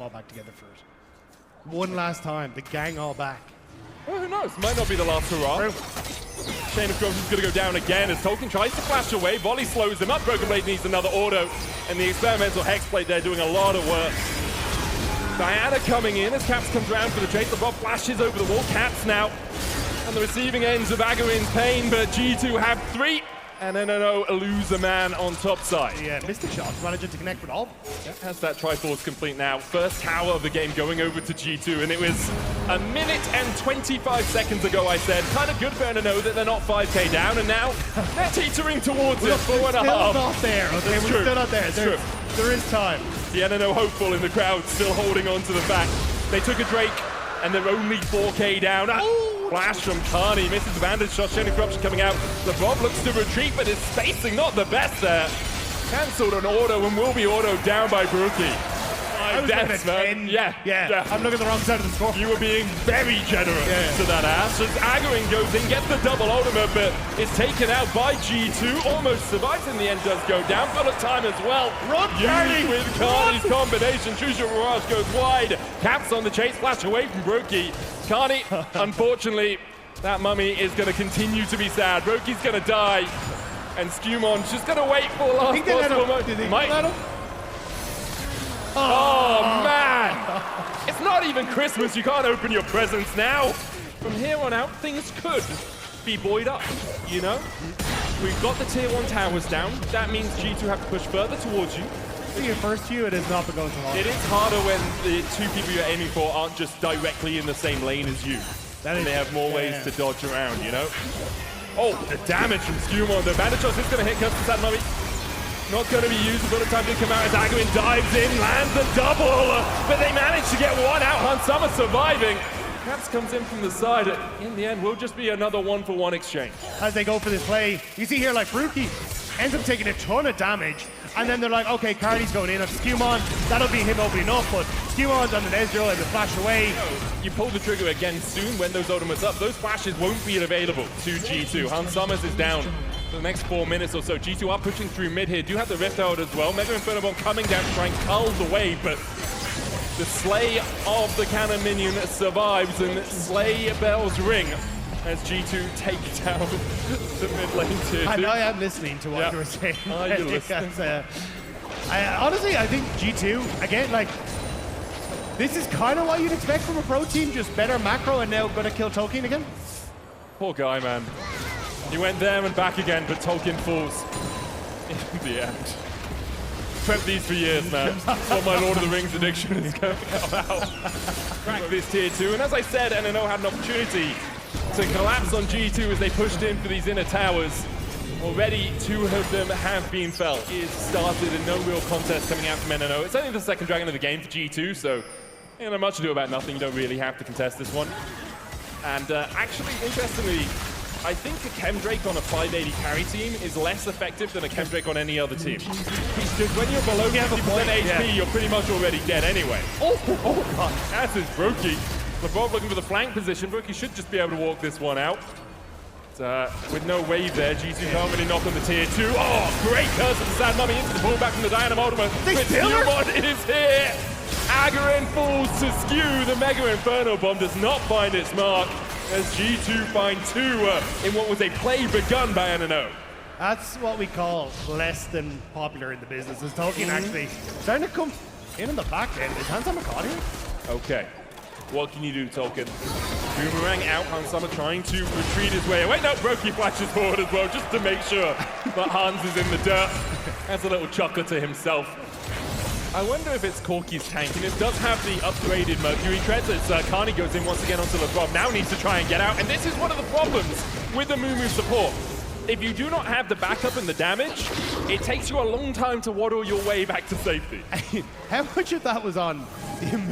All back together first. One last time, the gang all back. Well, who knows? Might not be the last hurrah. Chain of Corruption is going to go down again as Tolkien tries to flash away. Volley slows him up. Broken Blade needs another auto. And the experimental Hex Blade there doing a lot of work. Diana coming in as Caps comes around for the chase. The Bob flashes over the wall. Caps now on the receiving ends of Agarin's pain, but G2 have 3. And no, lose a man on top side. Yeah, Mystic Shots managing to connect with all. Has that Triforce complete now. First tower of the game going over to G2, and it was a minute and 25 seconds ago I said, kind of good for them to know that they're not 5k down, and now they're teetering towards it. 4.5. Still not there, okay? We're still not there. There is time. The NNO hopeful in the crowd still holding on to the fact they took a Drake, and they're only 4k down. Flash from Carney, misses the bandage shot, Chain of Corruption coming out. The Bob looks to retreat, but his spacing not the best there. Cancelled an auto and will be autoed down by Brookie. Deaths, man. Yeah. I'm looking at the wrong side of the score. You were being very generous to that ass. As Agarin goes in, gets the double ultimate, but is taken out by G2. Almost survives in the end, does go down. Full of time as well. Run, Carney! With Carney's combination. Choose Your Mirage goes wide. Caps on the chase, flash away from Brookie. Carney, unfortunately, that mummy is going to continue to be sad. Brokie's going to die. And Scumon's just going to wait for the last possible moment. Oh, man! It's not even Christmas. You can't open your presents now. From here on out, things could be buoyed up, you know? We've got the tier 1 towers down. That means G2 have to push further towards you. For your first few, it has not been going so long. It is harder when the 2 people you're aiming for aren't just directly in the same lane as you. And they have more ways to dodge around, you know? Oh, the damage from Scumon. The bandage shot is going to hit Custom Sad Mummy. Not going to be used for the time to come out as Agarin dives in, lands the double, but they manage to get one out. Han Summer surviving. Caps comes in from the side. In the end, will just be another 1-for-1 exchange. As they go for this play, you see here like Brookie ends up taking a ton of damage, and then they're like, okay, Carney's going in on Scumon. That'll be him opening up, but Scumon's on an Ezreal and the flash away. You pull the trigger again soon when those ultimates up. Those flashes won't be available to G2. Han Summers is down for the next 4 minutes or so. G2 are pushing through mid here. Do have the Rift out as well. Mega Inferno Bomb coming down to try and cull the way, but the Slay of the cannon minion survives, and Slay bells ring as G2 take down the mid lane tier 2. And I am listening to what you were saying. Are you listening? Honestly, I think G2, again, like, this is kind of what you'd expect from a pro team, just better macro and now going to kill Tolkien again. Poor guy, man. He went there and back again, but Tolkien falls in the end. Prepped these for years, man. What my Lord of the Rings addiction is going about. Crack this tier 2, and as I said, NNO had an opportunity to collapse on G2 as they pushed in for these inner towers. Already 2 of them have been felt. It started and no real contest coming out from NNO. It's only the second dragon of the game for G2, so you know, much ado about nothing. You don't really have to contest this one. And actually, interestingly, I think a Chemdrake on a 580 carry team is less effective than a Chemdrake on any other team. Because when you're below 50% HP, you're pretty much already dead anyway. Oh God, that's his Brookie. LeBron looking for the flank position. Brookie should just be able to walk this one out. With no wave there, G2 can't really knock on the tier 2. Oh, great curse of the Sad Mummy into the pullback from the Dynamo ultimate. Skew is here. Agarin falls to Skew. The Mega Inferno Bomb does not find its mark as G2 find 2 in what was a play begun by NNO. That's what we call less than popular in the business. Is Tolkien actually starting to come in on the back end? Is Hansama caught here? Okay. What can you do, Tolkien? Boomerang out, Hansama trying to retreat his way away. No, Brokey flashes forward as well, just to make sure that Hans is in the dirt. That's a little chuckle to himself. I wonder if it's Corki's tank, and it does have the upgraded Mercury treads as Carney goes in once again onto LeBron. Now needs to try and get out, and this is one of the problems with the Moo support. If you do not have the backup and the damage, it takes you a long time to waddle your way back to safety. How much of that was on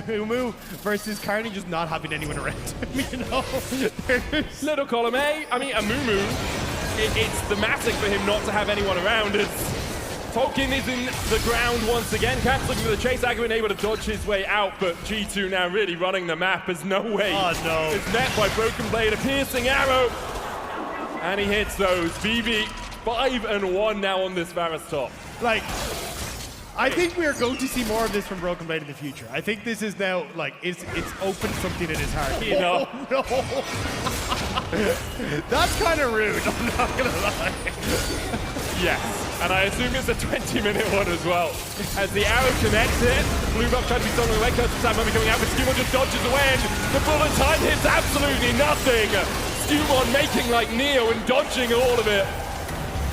Moo versus Carney just not having anyone around him, you know? Little column A, I mean, a Moo, it's thematic for him not to have anyone around as Tolkien is in the ground once again. Cap's looking for the chase. Agawin able to dodge his way out, but G2 now really running the map as no way. Oh, no. It's met by Broken Blade, a piercing arrow. And he hits those. BB 5-1 now on this Varus top. Like, I think we are going to see more of this from Broken Blade in the future. I think this is now, like, it's opened something in his heart. You know. Oh, no. That's kind of rude, I'm not going to lie. Yes. And I assume it's a 20-minute one as well. As the arrow connects it, Blue Buff trying to be stolen away. Curse of Mommy coming out, but Skewmon just dodges away, and the bullet time hits absolutely nothing. Skewmon making like Neo and dodging all of it.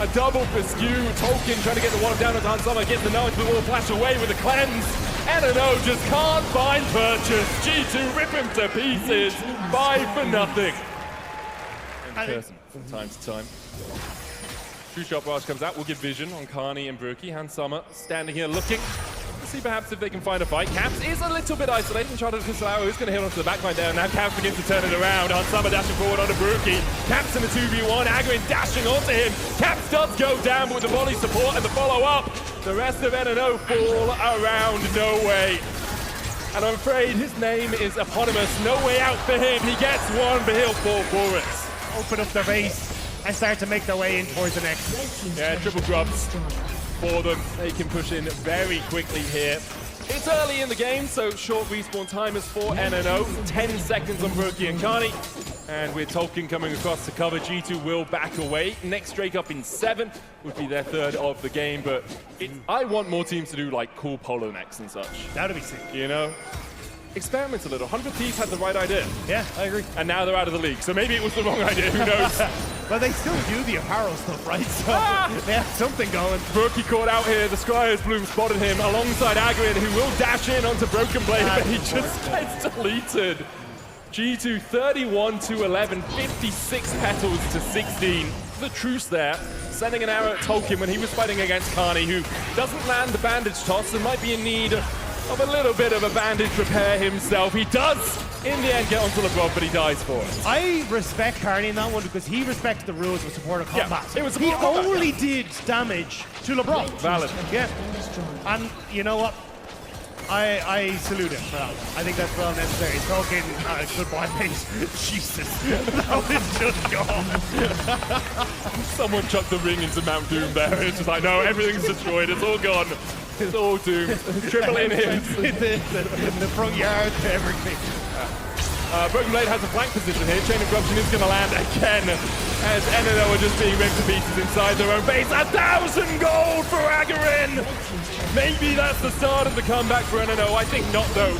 A double for Skew. Tolkien trying to get the one down as Hansama gets the node to the wall, flash away with a cleanse. NNO just can't find purchase. G2 rip him to pieces. 5-0. And Curse from time to time. True Shot Barrage comes out. We'll give vision on Carney and Brookie. Hansama standing here looking. Let's see perhaps if they can find a fight. Caps is a little bit isolated. Charlotte Fisalao is going to hit onto the backline there. Now Caps begins to turn it around. Hansama dashing forward onto Brookie. Caps in the 2v1. Agawin dashing onto him. Caps does go down, but with the volley support and the follow-up, the rest of NNO fall around. No way. And I'm afraid his name is eponymous. No way out for him. He gets one, but he'll fall for it. Open up their base and start to make their way in towards the next. Yeah, triple grubs for them. They can push in very quickly here. It's early in the game, so short respawn time is for NNO. 10 seconds on Brookie and Carney. And with Tolkien coming across to cover, G2 will back away. Next Drake up in 7 would be their third of the game, but I want more teams to do like cool polo necks and such. That'd be sick. You know? Experiment a little. 100 Thieves had the right idea. Yeah, I agree. And now they're out of the league, so maybe it was the wrong idea, who knows? But they still do the apparel stuff, right? So they have something going. Brookie caught out here. The Scryer's Bloom spotted him alongside Agawin, who will dash in onto Broken Blade, but he just gets deleted. G2 31-11, 56 petals to 16. The truce there, sending an arrow at Tolkien when he was fighting against Carney, who doesn't land the bandage toss and might be in need of a little bit of a bandage repair himself. He does, in the end, get onto LeBron, but he dies for it. I respect Carney in that one because he respects the rules of supportive combat. Yeah, it was he combat, only did damage to LeBron. Valid. Yeah. And you know what? I salute him for that. I think that's well necessary. Talking goodbye, mate. Jesus. That was just gone. Someone chucked the ring into Mount Doom there. It's just like, no, everything's destroyed. It's all gone. It's all doomed. Triple in him. the front yard, everything. Broken Blade has a flank position here. Chain of Corruption is going to land again as NNO are just being ripped to pieces inside their own base. 1,000 gold for Agawin! Maybe that's the start of the comeback for NNO. I think not, though.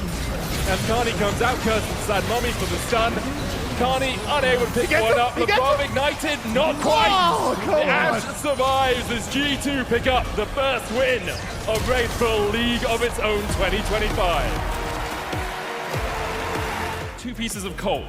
As Carney comes out, Curse of Sad Mommy for the stun. Carney unable to pick one up. LeBron ignited, not quite. Oh, the Ash survives as G2 pick up the first win of Red Bull League of its own 2025. 2 pieces of coal.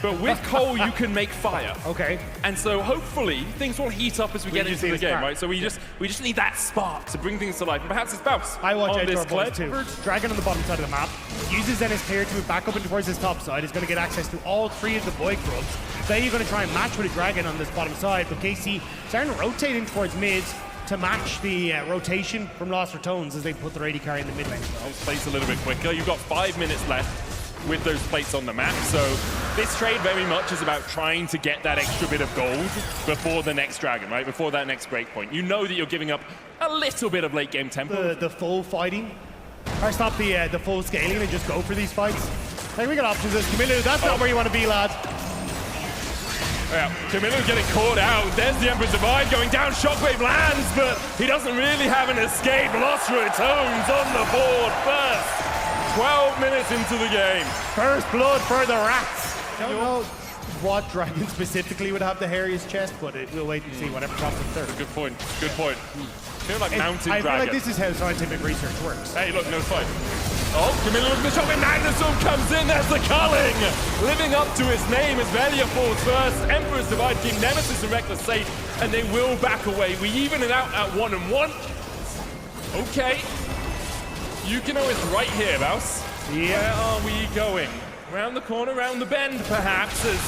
But with coal, you can make fire. Okay. And so hopefully things will heat up as we get into the game, right? So we just need that spark to bring things to life. And perhaps it's Bounce. I watch on out this for our boys too. Dragon on the bottom side of the map uses then his clear to move back up and towards his top side. He's going to get access to all 3 of the boy grubs. Then you're going to try and match with a dragon on this bottom side. But KC starting to rotate in towards mids to match the rotation from Los Ratones as they put their AD carry in the mid lane. I'll place a little bit quicker. You've got 5 minutes left with those plates on the map. So this trade very much is about trying to get that extra bit of gold before the next dragon, right? Before that next breakpoint. You know that you're giving up a little bit of late game tempo. The full fighting. Or stop the full scaling and just go for these fights. Like we got options as Camilo, that's not where you want to be, lad. Yeah, Camilo getting caught out. There's the Emperor's Divide going down. Shockwave lands, but he doesn't really have an escape. Los Ratones on the board first. 12 minutes into the game. First blood for the Rats. Don't know what dragon specifically would have the hairiest chest, but we'll wait and see whatever comes in third. Good point. Good point. I feel like mountain I dragon. feel like this is how scientific research works. Hey, look, no fight. Oh, Camilo looking to shot when Magnusum comes in. There's the culling. Living up to his name as Velia falls first. Emperor's Divide keep Nemesis and Reckless safe, and they will back away. We even it out at 1-1. Okay. Yukino is right here, Baus. Yeah. Where are we going? Round the corner, round the bend, perhaps, as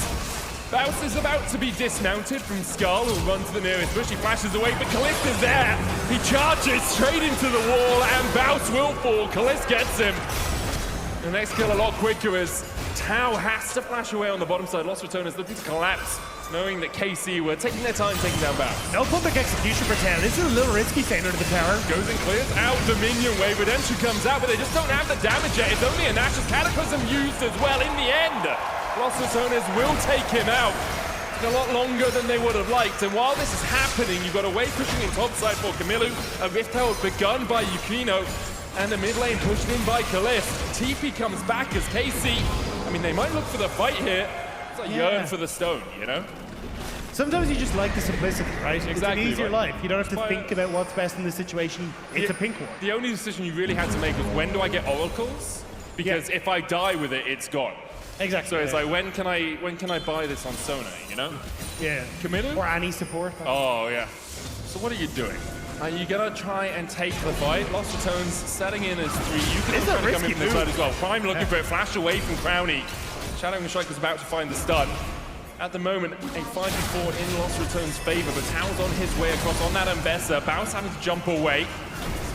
Baus is about to be dismounted from Skull, who'll run to the nearest bush. He flashes away, but Kalist is there. He charges straight into the wall, and Baus will fall. Kalist gets him. The next kill a lot quicker as Tau has to flash away on the bottom side. Los Ratones looking to collapse, knowing that KC were taking their time taking down Baus. No public execution for Tau. This is a little risky staying under the tower. Goes and clears out the minion wave. Redemption comes out, but they just don't have the damage yet. It's only a Nash's Cataclysm used as well in the end. Los Ratones will take him out. Took a lot longer than they would have liked, and while this is happening, you've got a wave pushing in topside for Camilo, a rift held begun by Yukino, and the mid lane pushed in by Kalist. TP comes back as KC. I mean, they might look for the fight here. It's like yearn for the stone, you know? Sometimes you just like the simplicity, right? Exactly. It's an easier Right. life. You don't have to think about what's best in this situation. It's a pink one. The only decision you really had to make was when do I get oracles? Because if I die with it, it's gone. Exactly. So it's like, when can I buy this on Sona, you know? Yeah. Camilo? Or any support. Oh, yeah. So what are you doing? Are you gonna try and take the fight? Los Ratones setting in as 3. You can It's a try to come risky in from this move. side as well. Prime looking for it, flash away from Crowny. Shadowing Strike was about to find the stun. At the moment, a 5v4 in Los Ratones' favor, but Tao's on his way across on that Ambessa. Baus having to jump away.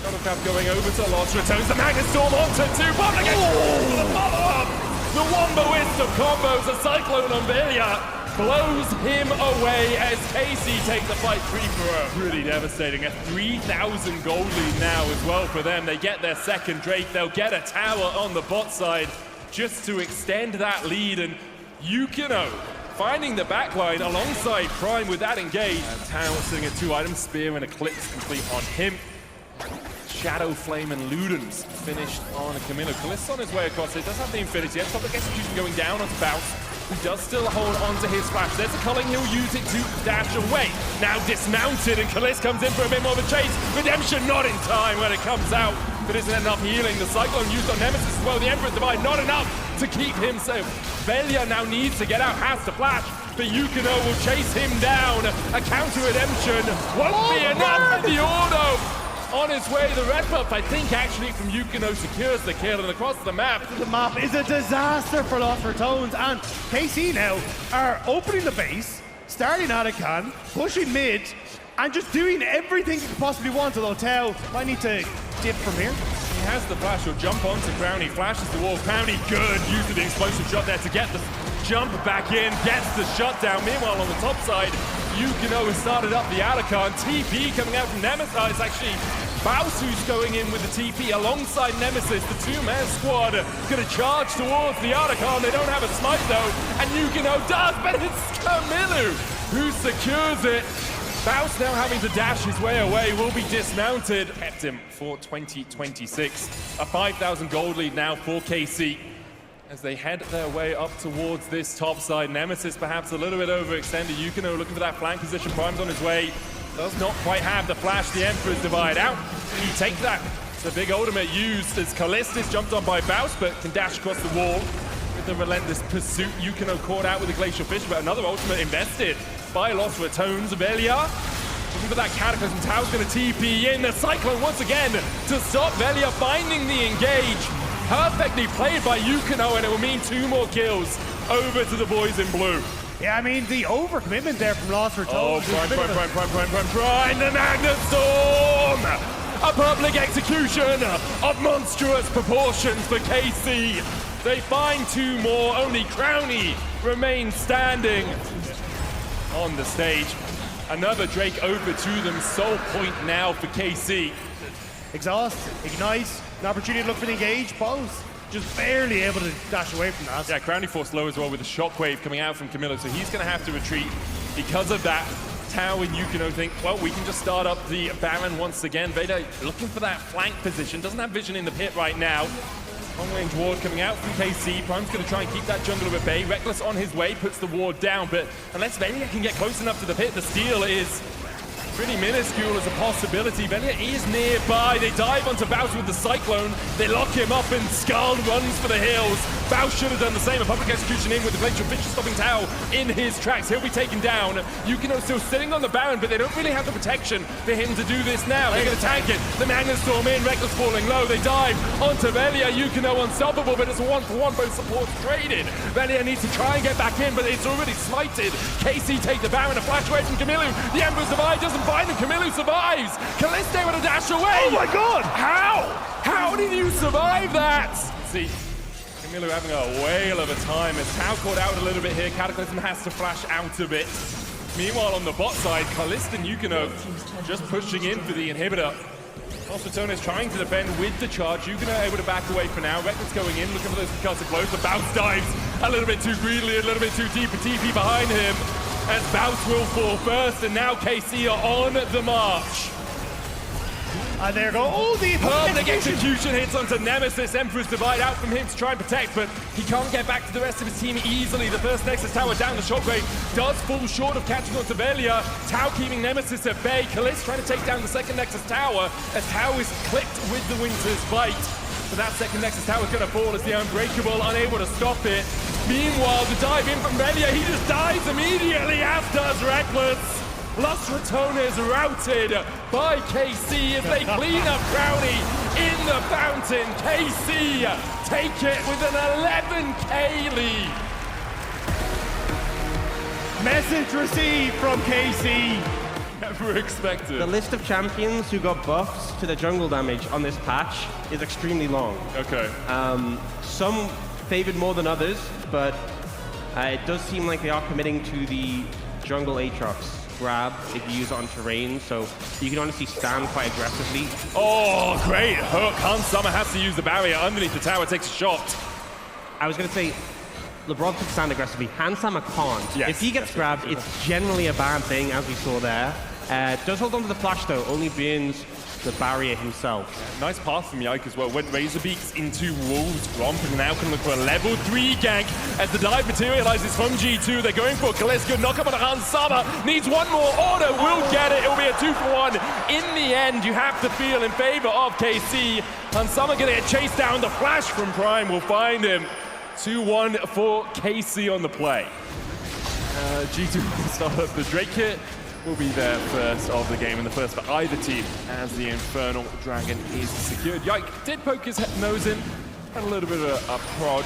Scuttlecraft going over to Los Ratones. The Magnet Storm onto 2. Bombing against the follow-up. The Womboist of combos, a Cyclone on Velia, blows him away as KC take the fight 3-0. Really devastating. A 3,000 gold lead now as well for them. They get their second Drake. They'll get a tower on the bot side just to extend that lead. And Yukino finding the backline alongside Prime with that engage. And Tau sitting at 2 items, Spear and Eclipse complete on him. Shadow Flame and Ludens finished on Camilo. Kalist on his way across it, does have the Infinity. Has public execution going down onto Baus, who does still hold onto his flash. There's a culling, he'll use it to dash away. Now dismounted, and Kalist comes in for a bit more of a chase. Redemption not in time when it comes out, but isn't enough healing. The Cyclone used on Nemesis as well. The Emperor's Divide not enough to keep him safe. Velia now needs to get out, has to flash, but Yukino will chase him down. A counter redemption won't be enough for the auto. On his way, the red buff, I think, actually from Yukino secures the kill, and across the map. The map is a disaster for Los Ratones, and KC now are opening the base, starting Anakan, pushing mid, and just doing everything he could possibly want, although Tau might need to dip from here. He has the flash, he'll jump onto Crowny, flashes the wall. Crowny, good, used the explosive shot there to get the jump back in, gets the shutdown. Meanwhile, on the top side, Yukino has started up the Anakan. TP coming out from Nemesis. It's actually Baus who's going in with the TP alongside Nemesis. The 2-man squad gonna charge towards the Anakan. They don't have a smite though, and Yukino does, but it's Camilo who secures it. Baus now having to dash his way away, will be dismounted. Kept him for 2026. A 5,000 gold lead now for KC as they head their way up towards this top side. Nemesis perhaps a little bit overextended. Yukino looking for that flank position. Prime's on his way. Does not quite have the flash. The Emperor's Divide out. Can he take that? It's a big ultimate used as Kalist is jumped on by Baus, but can dash across the wall with the relentless pursuit. Yukino caught out with the Glacial Fish, but another ultimate invested by Los Ratones. Velia looking for that Cataclysm. Tau's going to TP in. The Cyclone once again to stop Velia finding the engage. Perfectly played by Yukino, and it will mean 2 more kills over to the boys in blue. Yeah, I mean, the overcommitment there from Los Ratones. Oh, Prime, the Magnet Storm! A public execution of monstrous proportions for KC. They find 2 more, only Crowny remains standing on the stage. Another Drake over to them, sole point now for KC. Exhaust, Ignite, an opportunity to look for the engage, pose. just barely able to dash away from that. Yeah, Crowny forced low as well with the shockwave coming out from Camilo, so he's going to have to retreat because of that. Tao and Yukino think, well, we can just start up the Baron once again. Vader looking for that flank position, doesn't have vision in the pit right now. Long-range ward coming out from KC. Prime's going to try and keep that jungler at bay. Reckless on his way, puts the ward down, but unless Velia can get close enough to the pit, the steal is pretty minuscule as a possibility. Velia is nearby. They dive onto Baus with the Cyclone. They lock him up and Skull runs for the hills. Baus should have done the same. A public execution in with the Glacial Fisher stopping Tao in his tracks. He'll be taken down. Yukino still sitting on the Baron, but they don't really have the protection for him to do this now. They're going to tank it. The Magnet Storm in. Reckless falling low. They dive onto Velia. Yukino unstoppable, but it's a one-for-one. Both supports traded. Velia needs to try and get back in, but it's already slighted. KC take the Baron. A flash away from Camilo. The Emperor's Divide doesn't find him. Camilo survives. Calliste with a dash away. Oh my god! How? How did you survive that? See, Camilo having a whale of a time as Tao caught out a little bit here. Cataclysm has to flash out a bit. Meanwhile, on the bot side, Calliste and Yukino just pushing in for the inhibitor. Los Ratones trying to defend with the charge. Yukino able to back away for now. Reckless going in, looking for those concussive blows. The Bounce dives a little bit too greedily, a little bit too deep. A TP behind him as Bounce will fall first, and now KC are on the march. And there go, oh, the Perfect execution hits onto Nemesis. Emperor's Divide out from him to try and protect, but he can't get back to the rest of his team easily. The first Nexus Tower down, the Shockwave does fall short of catching onto Velia. Tao keeping Nemesis at bay. Calliste trying to take down the second Nexus Tower as Tao is clipped with the Winter's Bite. But that second Nexus Tower is going to fall as the Unbreakable unable to stop it. Meanwhile, the dive in from Velia, he just dies immediately, as does Reckless. Los Ratones routed by KC as they clean up Crowny in the fountain. KC take it with an 11k lead. Message received from KC. Never expected. The list of champions who got buffs to the jungle damage on this patch is extremely long. Okay. Some favored more than others, but it does seem like they are committing to the jungle Aatrox grab if you use it on terrain, so you can honestly stand quite aggressively. Oh, great hook. Hans Summer has to use the barrier underneath the tower, takes a shot. I was going to say, LeBron could stand aggressively. Hansama can't. Yes, if he gets grabbed, it's generally a bad thing, as we saw there. Does hold on to the flash, though, only burns the barrier himself. Nice pass from Yike as well. Went Razorbeaks into Wolves Gromp and now can look for a level 3 gank as the dive materializes from G2. They're going for Calliste. Good knock up on Hans Summer. Needs one more order. Will get it. It'll be a 2-for-1. In the end, you have to feel in favor of KC. Hans Summer gonna get chased down. The flash from Prime will find him. 2-1 for KC on the play. G2 will start up the Drake kit. Will be their first of the game and the first for either team as the Infernal Dragon is secured. Yike did poke his nose in, had a little bit of a prod.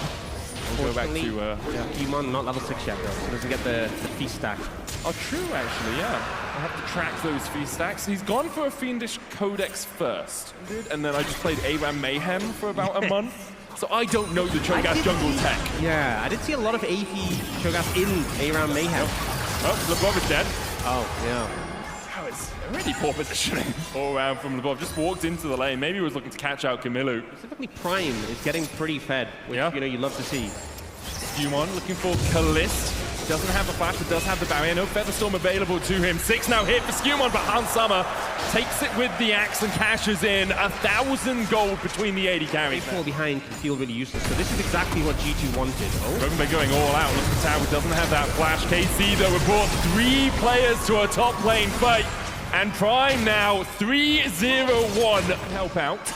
We'll go back to... Human, not level 6 yet, though, so doesn't get the feast stack. Oh, true, actually, yeah. I have to track those feast stacks. He's gone for a Fiendish Codex first, and then I just played ARAM Mayhem for about a month. So I don't know the Cho'Gath jungle tech. Yeah, I did see a lot of AP Cho'Gath in ARAM Mayhem. Oh, LeBron is dead. Oh, yeah. That was a really poor positioning all around from LeBron. Just walked into the lane. Maybe he was looking to catch out Camilo. Specifically, Prime is getting pretty fed, which, you know, you love to see. Skumon looking for Calliste. Doesn't have the flash, but does have the barrier. No Featherstorm available to him. 6 now hit for Skumon, but Hans Summer takes it with the axe and cashes in 1,000 gold between the 80 carries. They fall behind can feel really useless, so this is exactly what G2 wanted. Oh, they're going all out. Look, the tower doesn't have that flash. KC, though, have brought 3 players to a top lane fight. And Prime now 3-0-1. Help out.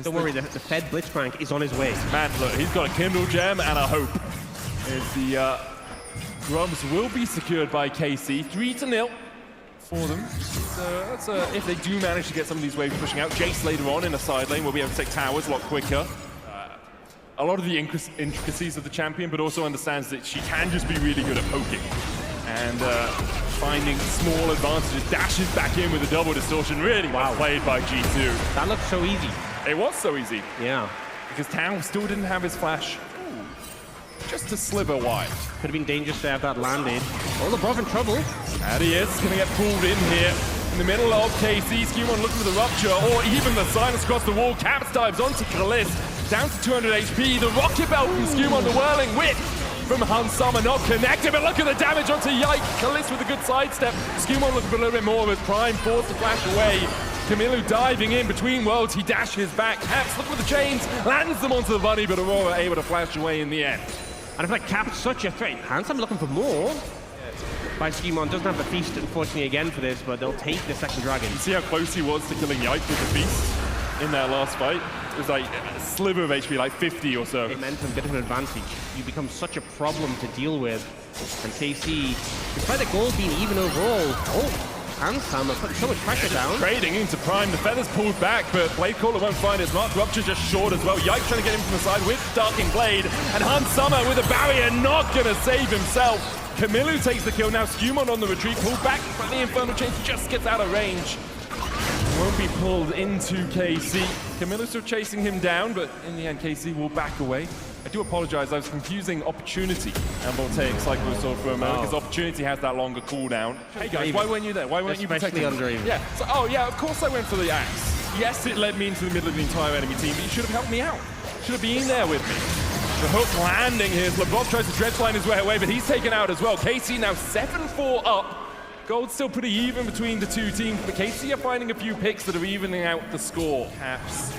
Don't worry, the Fed Blitzcrank is on his way. Man, look, he's got a Kindle Gem and a Hope. As the Grubs will be secured by KC. 3-0 for them. So that's if they do manage to get some of these waves pushing out. Jace later on in a side lane will be able to take towers a lot quicker. A lot of the intricacies of the champion, but also understands that she can just be really good at poking. And finding small advantages, dashes back in with a double distortion. Really well played by G2. That looked so easy. It was so easy. Yeah. Because Tao still didn't have his flash. Just a sliver wide. Could have been dangerous to have that landed. Oh, LeBron in trouble. And he is going to get pulled in here. In the middle of KC, Skumon looking for the rupture, or even the silence across the wall. Caps dives onto Calliste. down to 200 HP. The Rocket Belt from Skumon, the Whirling Whip from Hansama not connected, but look at the damage onto Yike. Kalis with a good sidestep. Skumon looking for a little bit more of his Prime, forced to flash away. Camilo diving in between worlds, he dashes back. Caps, look with the chains, lands them onto the bunny, but Aurora able to flash away in the end. And I feel like Cap's such a threat. Hansam looking for more. By Skumon doesn't have the feast, unfortunately, again for this, but they'll take the second dragon. You see how close he was to killing Yike with the feast in that last fight? It was like a sliver of HP, like 50 or so. It meant a bit of an advantage. You become such a problem to deal with. And KC, despite the goal being even overall, Hansam are putting so much pressure down. Trading into Prime, the feathers pulled back, but Blade Caller won't find his mark. Rupture just short as well. Yike trying to get him from the side with Darking Blade, and Hansama with a barrier, not gonna save himself. Camilo takes the kill now. Skumon on the retreat, pulled back, but the Infernal Chains just gets out of range. Won't be pulled into KC. Camilo still chasing him down, but in the end, KC will back away. I do apologize, I was confusing Opportunity and Voltaic Cyclosword for a moment, because Opportunity has that longer cooldown. Hey guys, why weren't you there? Why weren't you protecting? Especially under Yeah, so, yeah, of course I went for the axe. Yes, it led me into the middle of the entire enemy team, but you should have helped me out. Should have been there with me. The hook landing here. LeBron tries to Dreadfly his way away, but he's taken out as well. KC now 7-4 up. Gold's still pretty even between the two teams, but KC are finding a few picks that are evening out the score. Caps,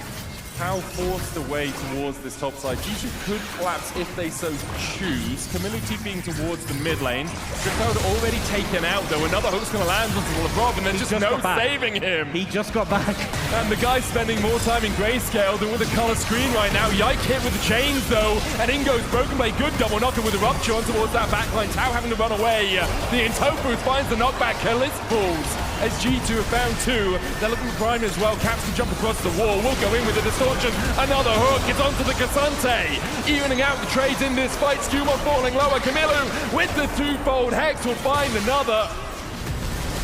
how forced away towards this top side. G2 could collapse if they so choose. Camilo TPing towards the mid lane. Driftoad already taken out though. Another hook's gonna land onto LeBron, and there's just no saving him. He just got back. And the guy's spending more time in grayscale than with a color screen right now. Yike hit with the chains though, and in goes Broken Blade. Good double knocker with a Rupture on towards that backline. Tau having to run away. The Intofu finds the knockback. Kalis falls as G2 have found two. They're looking for Prime as well. Caps can jump across the wall. We'll go in with a distortion. Another hook. It's onto the Cassante. Evening out the trades in this fight. Skumon falling lower. Camilo with the twofold. Hex will find another.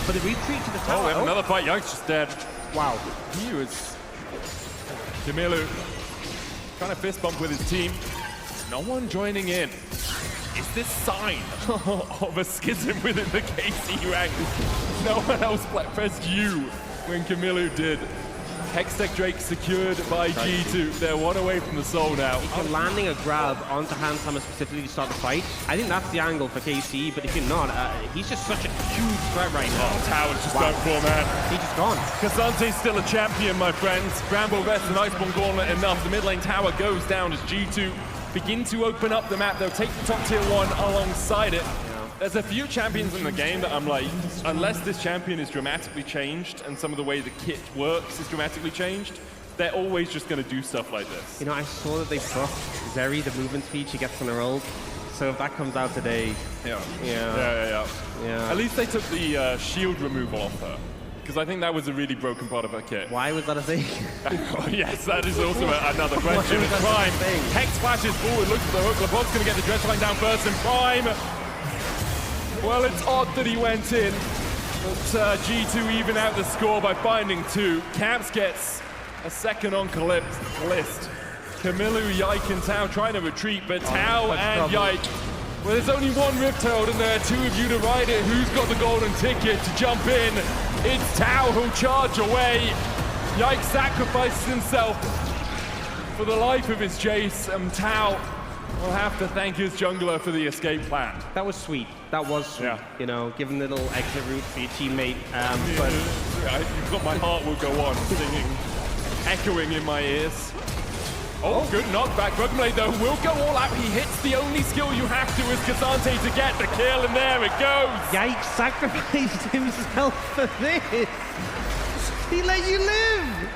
But the retreat to the tower. Oh, we have another fight. Yike's just dead. Wow. He was... Camilo trying to fist bump with his team. No one joining in. Is this sign of a schism within the KC rank? No one else pressed U when Camilo did. Hextech Drake secured by G2. They're one away from the soul now. If you're landing a grab onto Hansama specifically to start the fight, I think that's the angle for KC, but if you're not, he's just such a huge threat right now. Oh, Tower's just gone for, man. He's just gone. Cassante's still a champion, my friends. Bramble Vest and Iceborne Gauntlet enough. The mid lane tower goes down as G2 begin to open up the map. They'll take the top tier one alongside it. There's a few champions in the game that I'm like, unless this champion is dramatically changed and some of the way the kit works is dramatically changed, they're always just going to do stuff like this. You know, I saw that they buffed Zeri, the movement speed she gets on her ult. So if that comes out today, yeah. At least they took the shield removal off her, because I think that was a really broken part of her kit. Why was that a thing? Oh, yes, that is also another question. Prime, Hex flashes forward, looks for the hook. LeBron's going to get the Dreadfly down first, and Prime... Well, it's odd that he went in, but G2 even out the score by finding two. Caps gets a second on Calist. Camilo, Yike, and Tau trying to retreat, but Tau and Yike, well, there's only one Rift Herald, and there are two of you to ride it. Who's got the golden ticket to jump in? It's Tau who'll charge away. Yike sacrifices himself for the life of his Jace, and Tau will have to thank his jungler for the escape plan. That was sweet. That was sweet. Yeah. You know, giving a little exit route for your teammate. But you've got my heart will go on singing, echoing in my ears. Oh, good knockback. Broken Blade, though, will go all out. He hits the only skill you have to is Cassante to get the kill, and there it goes. Yike sacrificed himself for this. He let you live.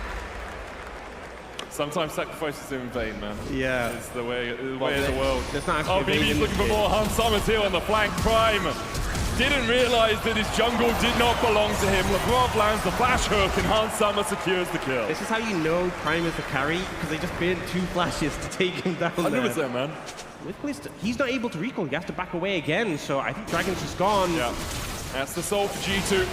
Sometimes sacrifice is in vain, man. Yeah. It's the way of the world. Oh, BB's looking for more. Hansama's here on the flank. Prime didn't realize that his jungle did not belong to him. LeBron lands the flash hook, and Hansama secures the kill. This is how you know Prime is the carry, because they just burned two flashes to take him down 100%, man. With Blister, he's not able to recall. You have to back away again, so I think Dragon's just gone. Yeah. That's the soul for G2.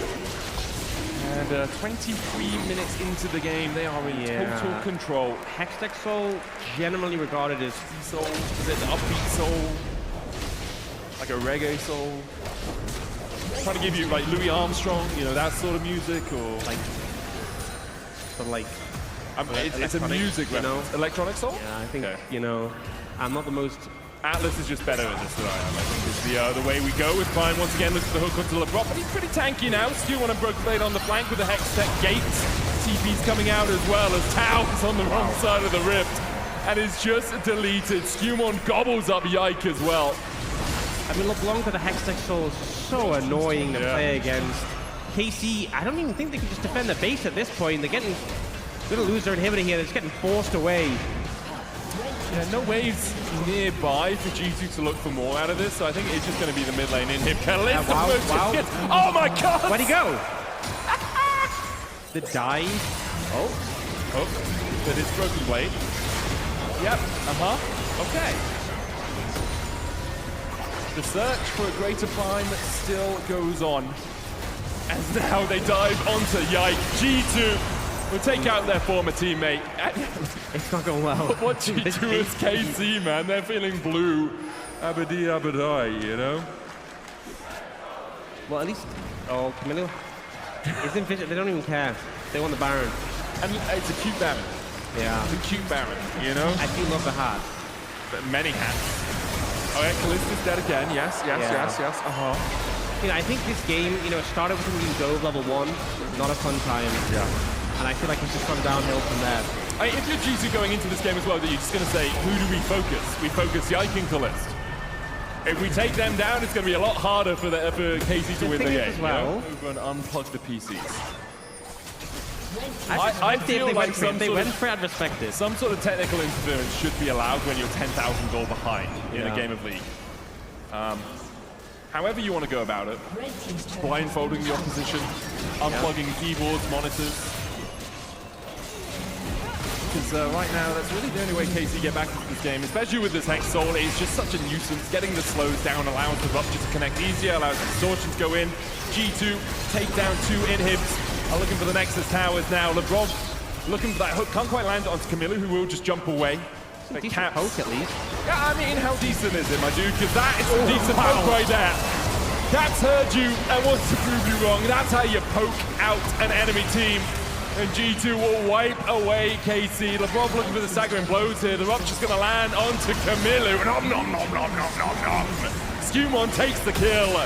And 23 minutes into the game, they are in total control. Hextech Soul, generally regarded as soul, is it the upbeat soul? Like a reggae soul? Trying to give you like Louis Armstrong, you know, that sort of music, or like It's a music reference. Electronic Soul? Yeah, I think, Okay. you know, I'm not the most... Atlas is just better at this than I am. I think is the way we go with Fine. Once again, looks for the hook onto LeBron, but he's pretty tanky now. Skew on a Broken Blade on the flank with the Hex Tech Gates. TP's coming out as well as Tao's on the wrong side of the Rift and is just deleted. Skewmon gobbles up Yike as well. I mean, LeBlanc with the Hextech Soul is so annoying to play against. KC, I don't even think they can just defend the base at this point. They're going to lose their inhibitor here. They're just getting forced away. Yeah, no waves nearby for G2 to look for more out of this, so I think it's just going to be the mid lane inhib. Catalyst. Wow. Oh my god! Where'd he go? The dive. Oh, that is Broken Blade. Yep, okay. The search for a greater prime still goes on. As now they dive onto Yike. G2 will take out their former teammate. It's not going well. What G2 is KC, man. They're feeling blue. Abadai, you know? Well, at least... Oh, Camilo. It's invisible. They don't even care. They want the Baron. And it's a cute Baron. Yeah. It's a cute Baron, you know? I do love the hat. But many hats. Oh yeah, Callista's dead again. Yes. You know, I think this game, you know, it started with him being Dove level 1. Not a fun time. Yeah. And I feel like it's just gone downhill from there. If you're G2 going into this game as well, you're just going to say, who do we focus? We focus Yike and Calist. If we take them down, it's going to be a lot harder for KC to win the game. As well. Over and unplug the PCs. I feel they like went for it, I'd respect it. Some sort of technical interference should be allowed when you're 10,000 goal behind in a game of League. However you want to go about it, blindfolding the opposition, unplugging keyboards, monitors. Because right now, that's really the only way KC get back into this game, especially with this Hex Soul. It's just such a nuisance. Getting the slows down allows the Rupture to connect easier, allows the Distortion to go in. G2 take down 2 inhibs. Are looking for the Nexus Towers now. LeBron looking for that hook. Can't quite land it onto Camilo, who will just jump away. Decent poke, at least. Yeah, I mean, how decent is it, my dude? Because that is a decent poke right there. That's heard you and wants to prove you wrong. That's how you poke out an enemy team. And G2 will wipe away KC. LeBron looking for the staggering blows here. The Rupture's going to land onto Camilo. Nom, nom, nom, nom, nom, nom, nom. Skewmon takes the kill.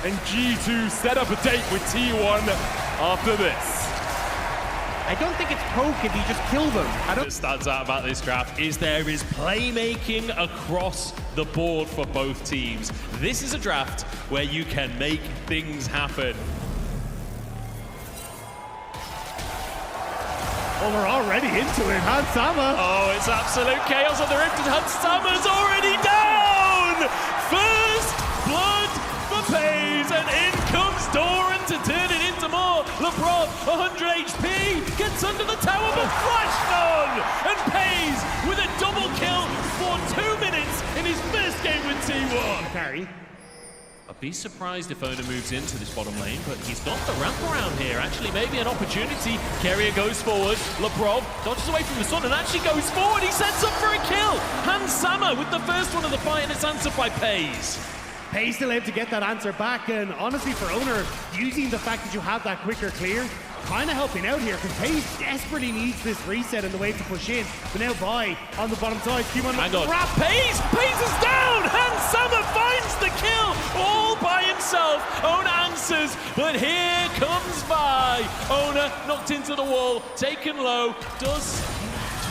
And G2 set up a date with T1 after this. I don't think it's poke if you just kill them. What stands out about this draft is there is playmaking across the board for both teams. This is a draft where you can make things happen. Oh, we're already into it. Hansama. Oh, it's absolute chaos on the Rift, and Hansama's already down! First blood for FaZe, and in comes Doran to turn it into more. LeBron, 100 HP, gets under the tower, but flashed on! And pays with a double kill for 2 minutes in his first game with T1. Carry. I'd be surprised if Ona moves into this bottom lane, but he's got the wraparound here. Actually, maybe an opportunity. Carrier goes forward. Lebrov dodges away from the sun and actually goes forward. He sets up for a kill. Hansama with the first one of the fight, and it's answered by FaZe. FaZe still able to get that answer back, and honestly for Owner, using the fact that you have that quicker clear, kind of helping out here, because FaZe desperately needs this reset and the way to push in. But now Vi on the bottom side, Hang on. Wrap FaZe! FaZe is down! Hansama finds the kill all by himself. Ona answers, but here comes Vi. Ona knocked into the wall, taken low, does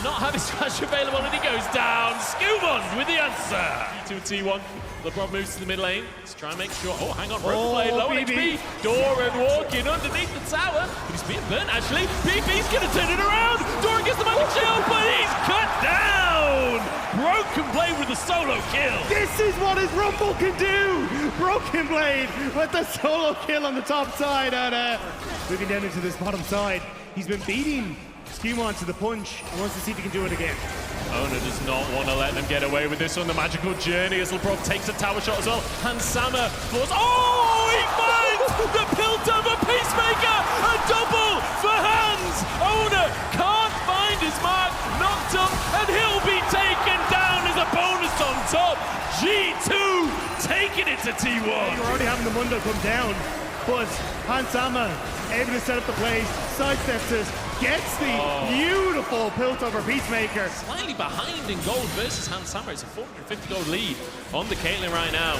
not have his flash available, and he goes down. Skewmon with the answer. T2 T1. LeBron moves to the mid lane. Let's try and make sure. Oh, hang on. Broken Blade, low HP. Doran walking underneath the tower. But he's being burnt, actually. BB's going to turn it around. Doran gets the magic shield, but he's cut down. Broken Blade with the solo kill. This is what his Rumble can do. Broken Blade with the solo kill on the top side, and moving down into this bottom side. He's been beating Skewmon to the punch and wants to see if he can do it again. Ona does not want to let them get away with this on the magical journey as LeBron takes a tower shot as well. Hansama falls. Oh, he finds the Piltover Peacemaker! A double for Hans! Ona can't find his mark, knocked up, and he'll be taken down as a bonus on top. G2 taking it to T1. You're already having the Mundo come down, but Hansama able to set up the plays, sidesteps it, gets the beautiful Piltover Peacemaker. Slightly behind in gold versus Hans Sammer. It's a 450 gold lead on the Caitlyn right now.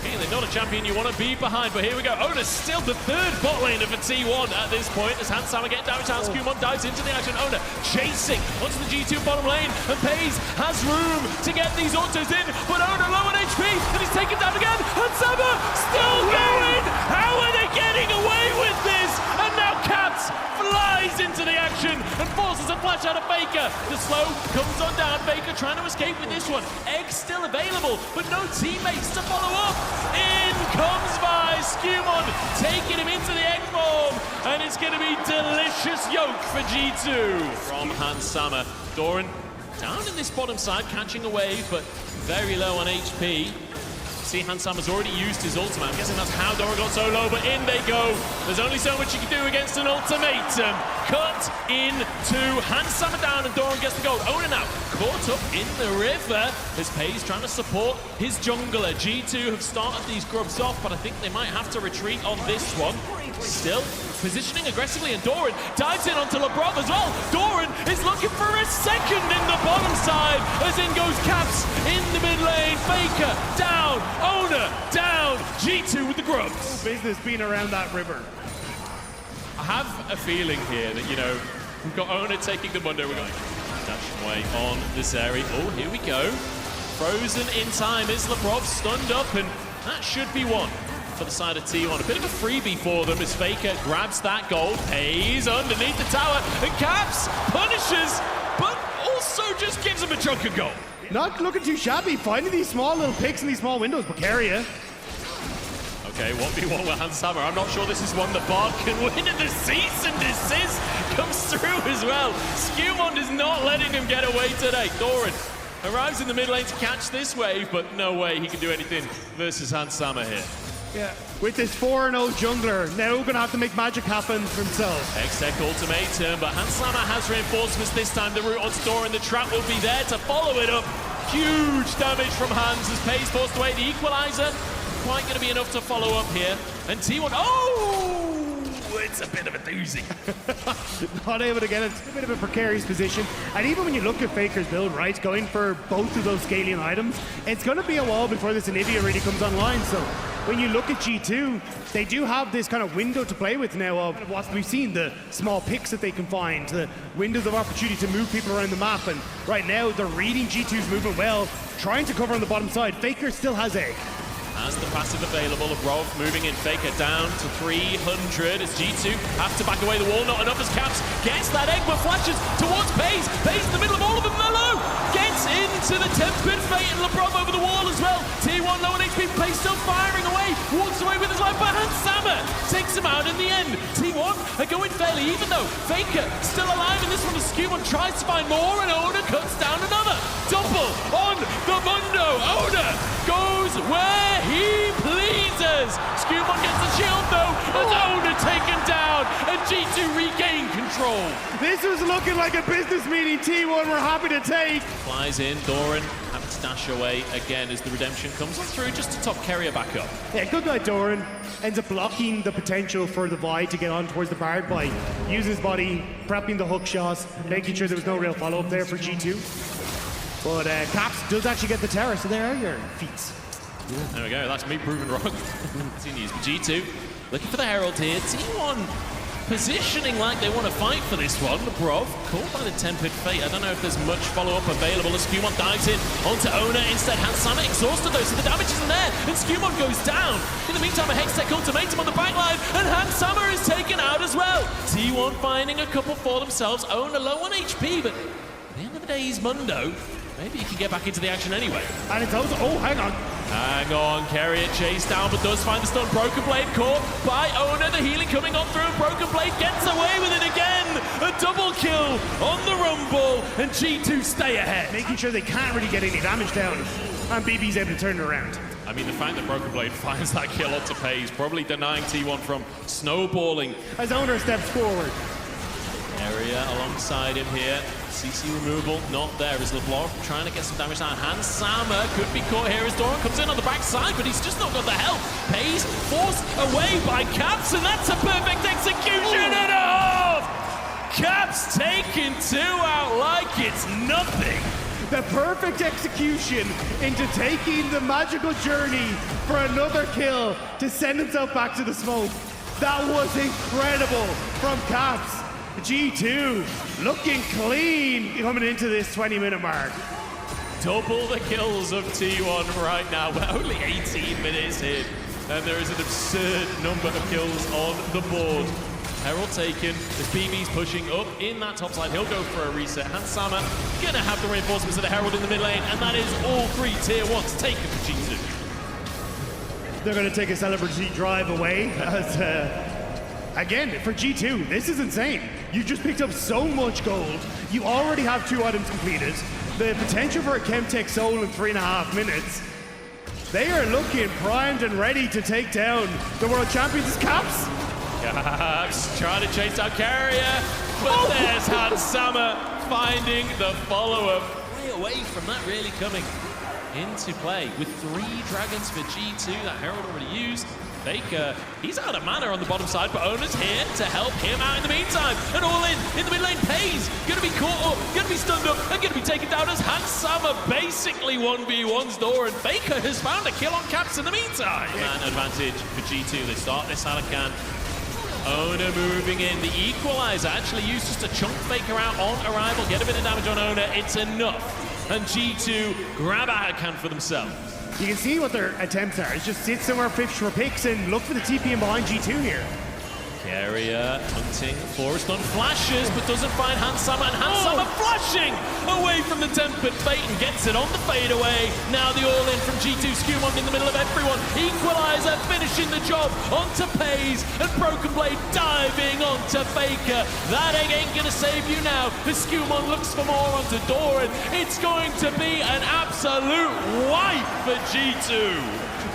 Caitlyn, not a champion you want to be behind, but here we go. Ona's still the third bot laner for T1 at this point as Hans Sammer getting damage down. Skumon dives into the action. Ona chasing onto the G2 bottom lane, and Paze has room to get these autos in, but Ona low on HP, and he's taken down again. Hans Sammer still going. How are they getting away with this? And now Caps flies into the action and forces a flash out of Faker. The slow comes on down. Faker trying to escape with this one. Egg still available, but no teammates to follow up. In comes by Skumon, taking him into the egg bomb, and it's going to be delicious yoke for G2 from Hans Sammer. Doran down in this bottom side, catching a wave, but very low on HP. See, Hans Sammer's already used his ultimate. I'm guessing that's how Doran got so low, but in they go. There's only so much you can do against an ultimatum. Cut into Hans Sammer down, and Doran gets the gold. Ona now caught up in the river as Paze trying to support his jungler. G2 have started these grubs off, but I think they might have to retreat on this one. Still positioning aggressively, and Doran dives in onto LeBron as well. Doran is looking for a second in the bottom side, as in goes Caps in the mid lane. Faker down, Ona down, G2 with the grubs. Business being around that river. I have a feeling here that, you know, we've got Ona taking the Mundo, we're going dash away on this area. Oh, here we go. Frozen in time is Lebrov stunned up, and that should be one for the side of T1. A bit of a freebie for them as Faker grabs that gold. He's underneath the tower, and Caps punishes, but also just gives him a chunk of gold. Not looking too shabby, finding these small little picks in these small windows, Bukaria. Okay, 1v1 with Hans Sammer. I'm not sure this is one that Bard can win, and the cease and desist comes through as well. Skumon is not letting him get away today. Doran arrives in the mid lane to catch this wave, but no way he can do anything versus Hans Sammer here. Yeah, with this 4-0 jungler, now going to have to make magic happen for himself. X-Tech ultimatum, but Hans Sammer has reinforcements this time. The route onto Doran, the trap will be there to follow it up. Huge damage from Hans as Paze forced away the equalizer. Quite going to be enough to follow up here. And T1, it's a bit of a doozy. Not able to get it. It's a bit of a precarious position. And even when you look at Faker's build, right, going for both of those scaling items, it's going to be a while before this Anivia really comes online. So when you look at G2, they do have this kind of window to play with now of what we've seen, the small picks that they can find, the windows of opportunity to move people around the map. And right now, they're reading G2's movement well, trying to cover on the bottom side. Faker still has egg. As the passive available, Lebrov moving in, Faker down to 300 as G2 have to back away the wall, not enough as Caps gets that egg but flashes towards Paze. Paze in the middle of all of them, they're low, gets into the Tempered Fate and Lebrov over the wall as well. T1 low on HP, Paze still firing away, walks away with his life, but Hans Sammer takes him out in the end. T1 are going fairly even though. Faker still alive in this one as Skumon tries to find more, and Ona cuts down another. Double on the Mundo. Ona goes where he pleases. Skumon gets the shield though, as Ona taken down, and G2 regain control. This was looking like a business meeting T1 we're happy to take. Flies in, Doran having to dash away again as the redemption comes on through just to top carrier back up. Yeah, good night, Doran. Ends up blocking the potential for the Vi to get on towards the Bard by using his body, prepping the hook shots, making sure there was no real follow-up there for G2. But Caps does actually get the tower, so there are your feats. There we go, that's me proven wrong. G2 looking for the Herald here. T1 positioning like they want to fight for this one. Lebrov caught by the Tempered Fate. I don't know if there's much follow-up available as Skumon dives in onto Ona instead. Hans Sammer exhausted though, so the damage isn't there, and Skumon goes down. In the meantime, a Hextech ultimatum on the backline, and Hans Sammer is taken out as well. T1 finding a couple for themselves. Ona low on HP, but at the end of the day, he's Mundo. Maybe he can get back into the action anyway. And it's also, oh, hang on. Hang on, Carrier chased down, but does find the stun. Broken Blade caught by Ona. The healing coming on through. Broken Blade gets away with it again. A double kill on the Rumble, and G2 stay ahead. Making sure they can't really get any damage down, and BB's able to turn it around. I mean, the fact that Broken Blade finds that kill onto Paze, probably denying T1 from snowballing. As Owner steps forward. Area alongside him here. CC removal not there as LeBlanc trying to get some damage down. Hans Sammer could be caught here as Doran comes in on the backside, but he's just not got the help. Paze forced away by Caps, and that's a perfect execution and a half! Caps taking 2 out like it's nothing. The perfect execution into taking the magical journey for another kill to send himself back to the smoke. That was incredible from Caps. G2 looking clean coming into this 20-minute mark. Double the kills of T1 right now. We're only 18 minutes in, and there is an absurd number of kills on the board. Herald taken, as BB's pushing up in that top side. He'll go for a reset. Hansama gonna have the reinforcements of the Herald in the mid lane, and that is all 3 tier 1s taken for G2. They're gonna take a celebrity drive away as, again, for G2, this is insane. You just picked up so much gold. You already have 2 items completed. The potential for a Chemtech Soul in 3.5 minutes. They are looking primed and ready to take down the world champions' Caps. Caps trying to chase down Carrier, but there's Hansama finding the follow-up. Way away from that really coming into play with 3 dragons for G2 that Herald already used. Faker, he's out of mana on the bottom side, but Ona's here to help him out in the meantime. And all in the mid lane, Pays gonna be caught up, gonna be stunned up, and gonna be taken down as Hansama basically 1v1's door, and Faker has found a kill on Caps in the meantime. Man advantage for G2, they start this Salacan. Ona moving in, the equalizer actually used just to chunk Faker out on arrival, get a bit of damage on Ona, it's enough. And G2 grab Arakan for themselves. You can see what their attempts are. It's just sit somewhere, fish for picks, and look for the TP in behind G2 here. Carrier hunting for a stun, flashes, but doesn't find Hansama, and Hansama flashing away from the tempered fate and gets it on the fadeaway. Now the all-in from G2, Skumon in the middle of everyone. Equalizer finishing the job onto Pays, and Broken Blade diving onto Faker. That egg ain't gonna save you now. The Skumon looks for more onto Doran. It's going to be an absolute wipe for G2.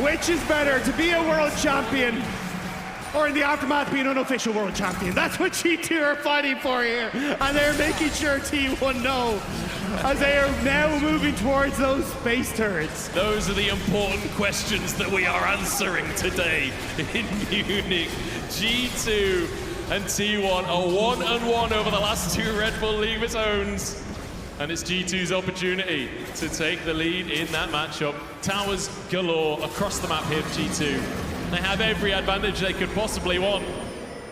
Which is better, to be a world champion or in the aftermath be an unofficial world champion? That's what G2 are fighting for here, and they're making sure T1 know as they are now moving towards those space turrets. Those are the important questions that we are answering today in Munich. G2 and T1 are 1-1 over the last 2 Red Bull League Showmatches. And it's G2's opportunity to take the lead in that matchup. Towers galore across the map here for G2. They have every advantage they could possibly want.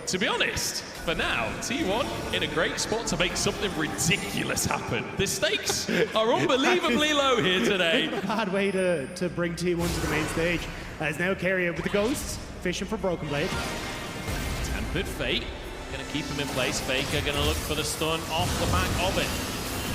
To be honest, for now, T1 in a great spot to make something ridiculous happen. The stakes are unbelievably low here today. Bad way to bring T1 to the main stage. As now Carrier with the Ghosts, fishing for Broken Blade. Tempered Fate, gonna keep him in place. Faker gonna look for the stun off the back of it.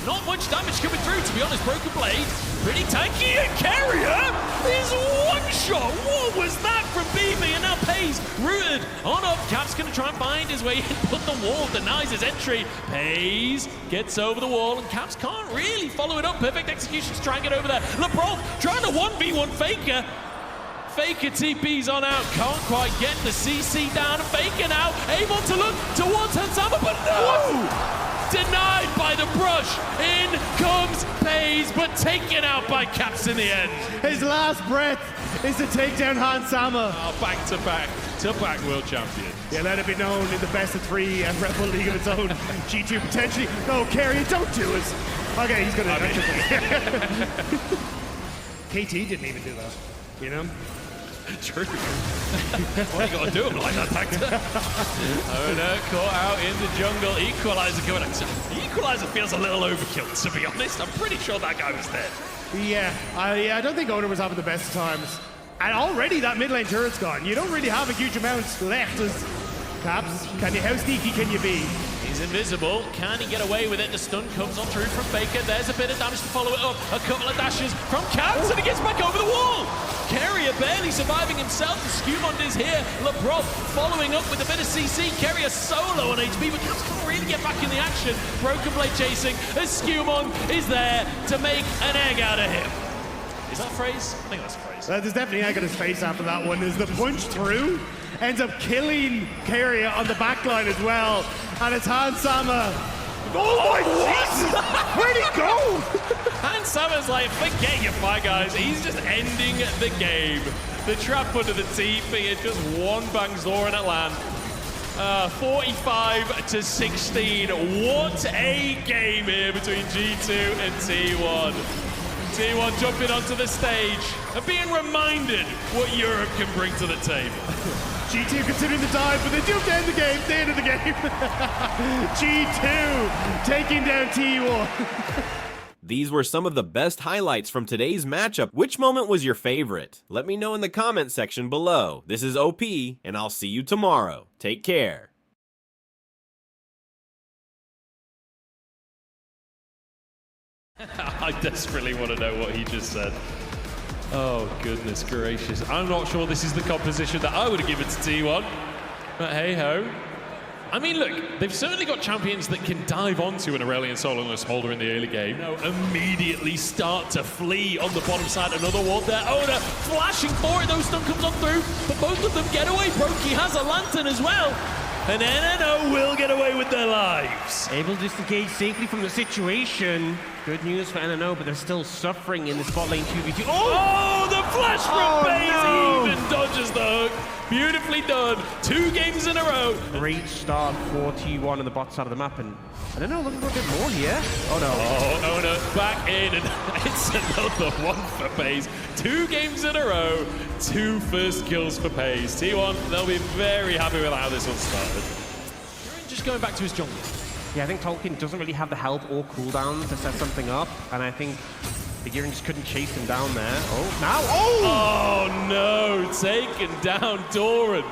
Not much damage coming through, to be honest. Broken Blade, pretty tanky, and Carrier is one-shot. What was that from BB? And now Pays rooted on up. Cap's gonna try and find his way in, but the wall denies his entry. Pays gets over the wall, and Caps can't really follow it up. Perfect execution to try and get over there. LeBron trying to 1v1 Faker. Faker TP's on out, can't quite get the CC down. Faker now able to look towards Hansama, but no! Denied by the brush. In comes Pays, but taken out by Caps in the end. His last breath is to take down Hansama. Oh, back-to-back world champion. Yeah, let it be known in the best of 3 and Red Bull League of its own. G2 potentially. No, Carrier, don't do it. Okay, he's gonna. KT didn't even do that. You know. True. What you gotta do him like that, Tactor? Ona caught out in the jungle. Equalizer coming out. Equalizer feels a little overkill, to be honest. I'm pretty sure that guy was dead. Yeah, I don't think Ona was having the best of times. And already that mid lane turret's gone. You don't really have a huge amount left as Caps. How sneaky can you be? He's invisible. Can he get away with it? The stun comes on through from Faker. There's a bit of damage to follow it up. A couple of dashes from Caps, and he gets back over the wall. Carrier barely surviving himself. The Skumond is here. LeBron following up with a bit of CC. Carrier solo on HP, but Caps can't really get back in the action. Broken Blade chasing as Skumond is there to make an egg out of him. Is that a phrase? I think that's a phrase. There's definitely egg on his face after that one. As the punch through ends up killing Carrier on the back line as well. And it's Hansama. Oh my Jesus! Where'd he go? Hansama's like, forget your fight, guys. He's just ending the game. The trap under the TP, it just one bangs Doran at land. 45-16. What a game here between G2 and T1. T1 jumping onto the stage and being reminded what Europe can bring to the table. G2 considering the dive, but they do end the game. They ended the game. G2 taking down T1. These were some of the best highlights from today's matchup. Which moment was your favorite? Let me know in the comment section below. This is OP, and I'll see you tomorrow. Take care. I desperately want to know what he just said. Oh, goodness gracious. I'm not sure this is the composition that I would have given to T1. But hey-ho. I mean, look, they've certainly got champions that can dive onto an Aurelion Solo and a Smolder in the early game. Immediately start to flee on the bottom side. Another ward there. Oda flashing for it. Those stun comes on through. But both of them get away. Brokey has a lantern as well. And NNO will get away with their lives. Able to disengage safely from the situation. Good news for NNO, but they're still suffering in the spot lane 2v2. Oh, the flash from FaZe no. even dodges the hook. Beautifully done. 2 games in a row. Great start for T1 on the bot side of the map, and NNO looking for a bit more here. Oh no. Oh, Ona back in, and it's another one for FaZe. 2 games in a row, 2 first kills for FaZe. T1, they'll be very happy with how this one started. Just going back to his jungle. Yeah, I think Tolkien doesn't really have the health or cooldown to set something up, and I think the Girin just couldn't chase him down there. Oh, now, oh no, taken down Doran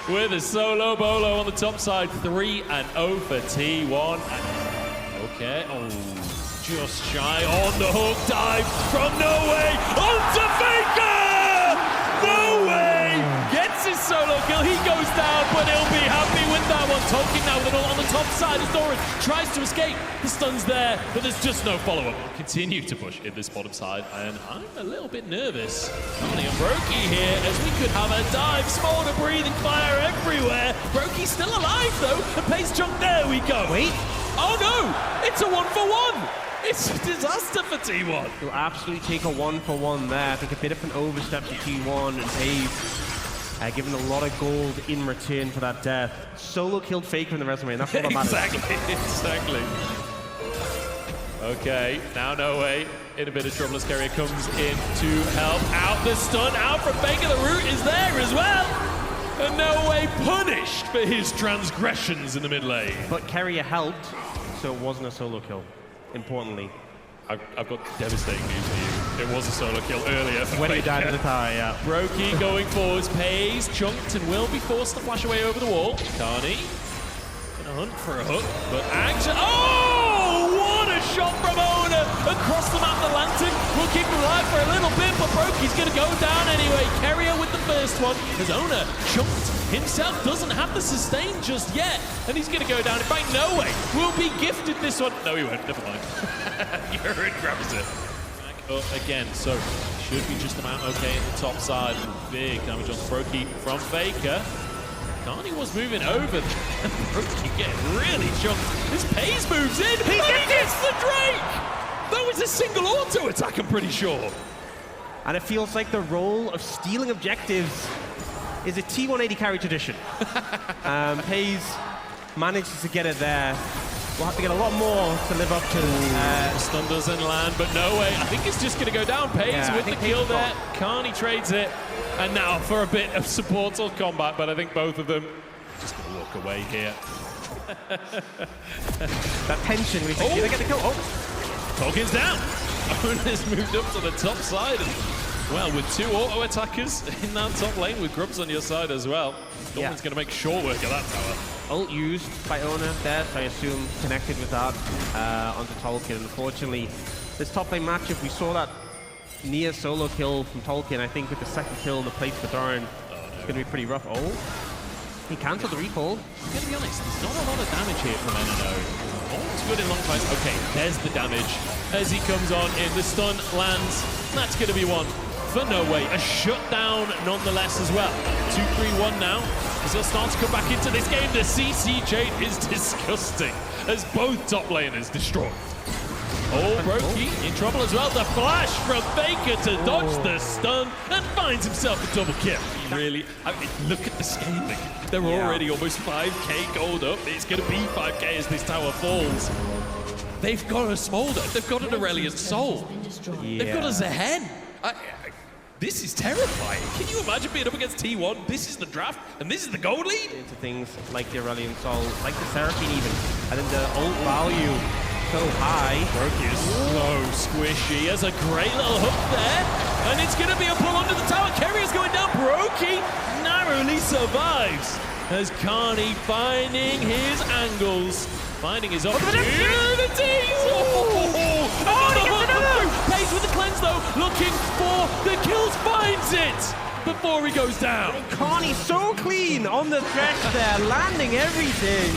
with a solo bolo on the top side. 3-0 for T1. Okay, just shy on the hook dive from No Way onto Faker! No Way gets his solo kill. He goes down, but he'll be happy with that one. Tolkien now with it all on the top side as Doran tries to escape. The stun's there, but there's just no follow-up. Continue to push in this bottom side, and I'm a little bit nervous. Only a Brokey here, as we could have a dive. Smolder breathing fire everywhere. Brokey's still alive, though. And Pace Junk, there we go. Wait. Oh, no. It's a 1-for-1. It's a disaster for T1. He'll absolutely take a 1-for-1 there. I think a bit of an overstep to T1, and FaZe given a lot of gold in return for that death. Solo killed Faker in the resume, and that's what matters. Exactly. Okay, now No Way in a bit of trouble as Carrier comes in to help out. The stun out from Faker. The root is there as well. And No Way punished for his transgressions in the mid lane. But Carrier helped, so it wasn't a solo kill, importantly. I've got devastating news for you. It was a solo kill earlier. When he died at the tower, yeah. Brokey going forwards, pays, chunked, and will be forced to flash away over the wall. Carney gonna hunt for a hook, but action. Oh, what a shot from Ona across the map. The lantern will keep him alive for a little bit, but Brokey's gonna go down anyway. Carrier with the first one, as Ona chunked himself, doesn't have the sustain just yet, and he's gonna go down. In fact, No Way will be gifted this one. No, he won't. Never mind. Urine grabs it. Back up again, so should be just about okay at the top side. Big damage on Brokey from Faker. Carney was moving over. Brokey getting really chunked. This Pace moves in, and he gets the Drake! That was a single auto attack, I'm pretty sure. And it feels like the role of stealing objectives is a T180 carry tradition. Pace manages to get it there. We'll have to get a lot more to live up to. Stun doesn't land, but No Way. I think it's just going to go down. Pace with the kill there. Carney trades it. And now for a bit of support or combat, but I think both of them just going to walk away here. That tension, we think, did I get the kill? Oh, Tolkien's down. Ona's moved up to the top side. And, well, with 2 auto attackers in that top lane with Grubs on your side as well. Dorman's going to make short work of that tower. Ult used by Ona there, so I assume connected with that onto Tolkien. Unfortunately, this top lane matchup, we saw that near solo kill from Tolkien. I think with the second kill in the place for Doran, it's going to be pretty rough. Oh, he cancelled the recall. I'm going to be honest, there's not a lot of damage here from NNO. All's good in long fights. Okay, there's the damage as he comes on in. The stun lands. That's going to be one for No Way. A shutdown nonetheless as well. 2-3-1 now. As he'll start to come back into this game, the CC Jade is disgusting as both top laners destroyed. Oh, Brokey in trouble as well. The flash from Faker to dodge the stun and finds himself a double kill. Really, I mean, look at the scaling. They're already almost 5k gold up. It's going to be 5k as this tower falls. They've got a Smolder. They've got an Aurelion Soul. They've got a Zehen. This is terrifying. Can you imagine being up against T1? This is the draft, and this is the gold lead? Into things like the Aurelion Soul, like the Seraphine even. And then the ult value so high. Brokey is so squishy. Has a great little hook there. And it's going to be a pull onto the tower. Kerry is going down. Brokey narrowly survives. As Carney finding his angles. Finding his opportunities. Pays with the cleanse though, looking for the kills, finds it before he goes down. Carney so clean on the thresh there, landing everything.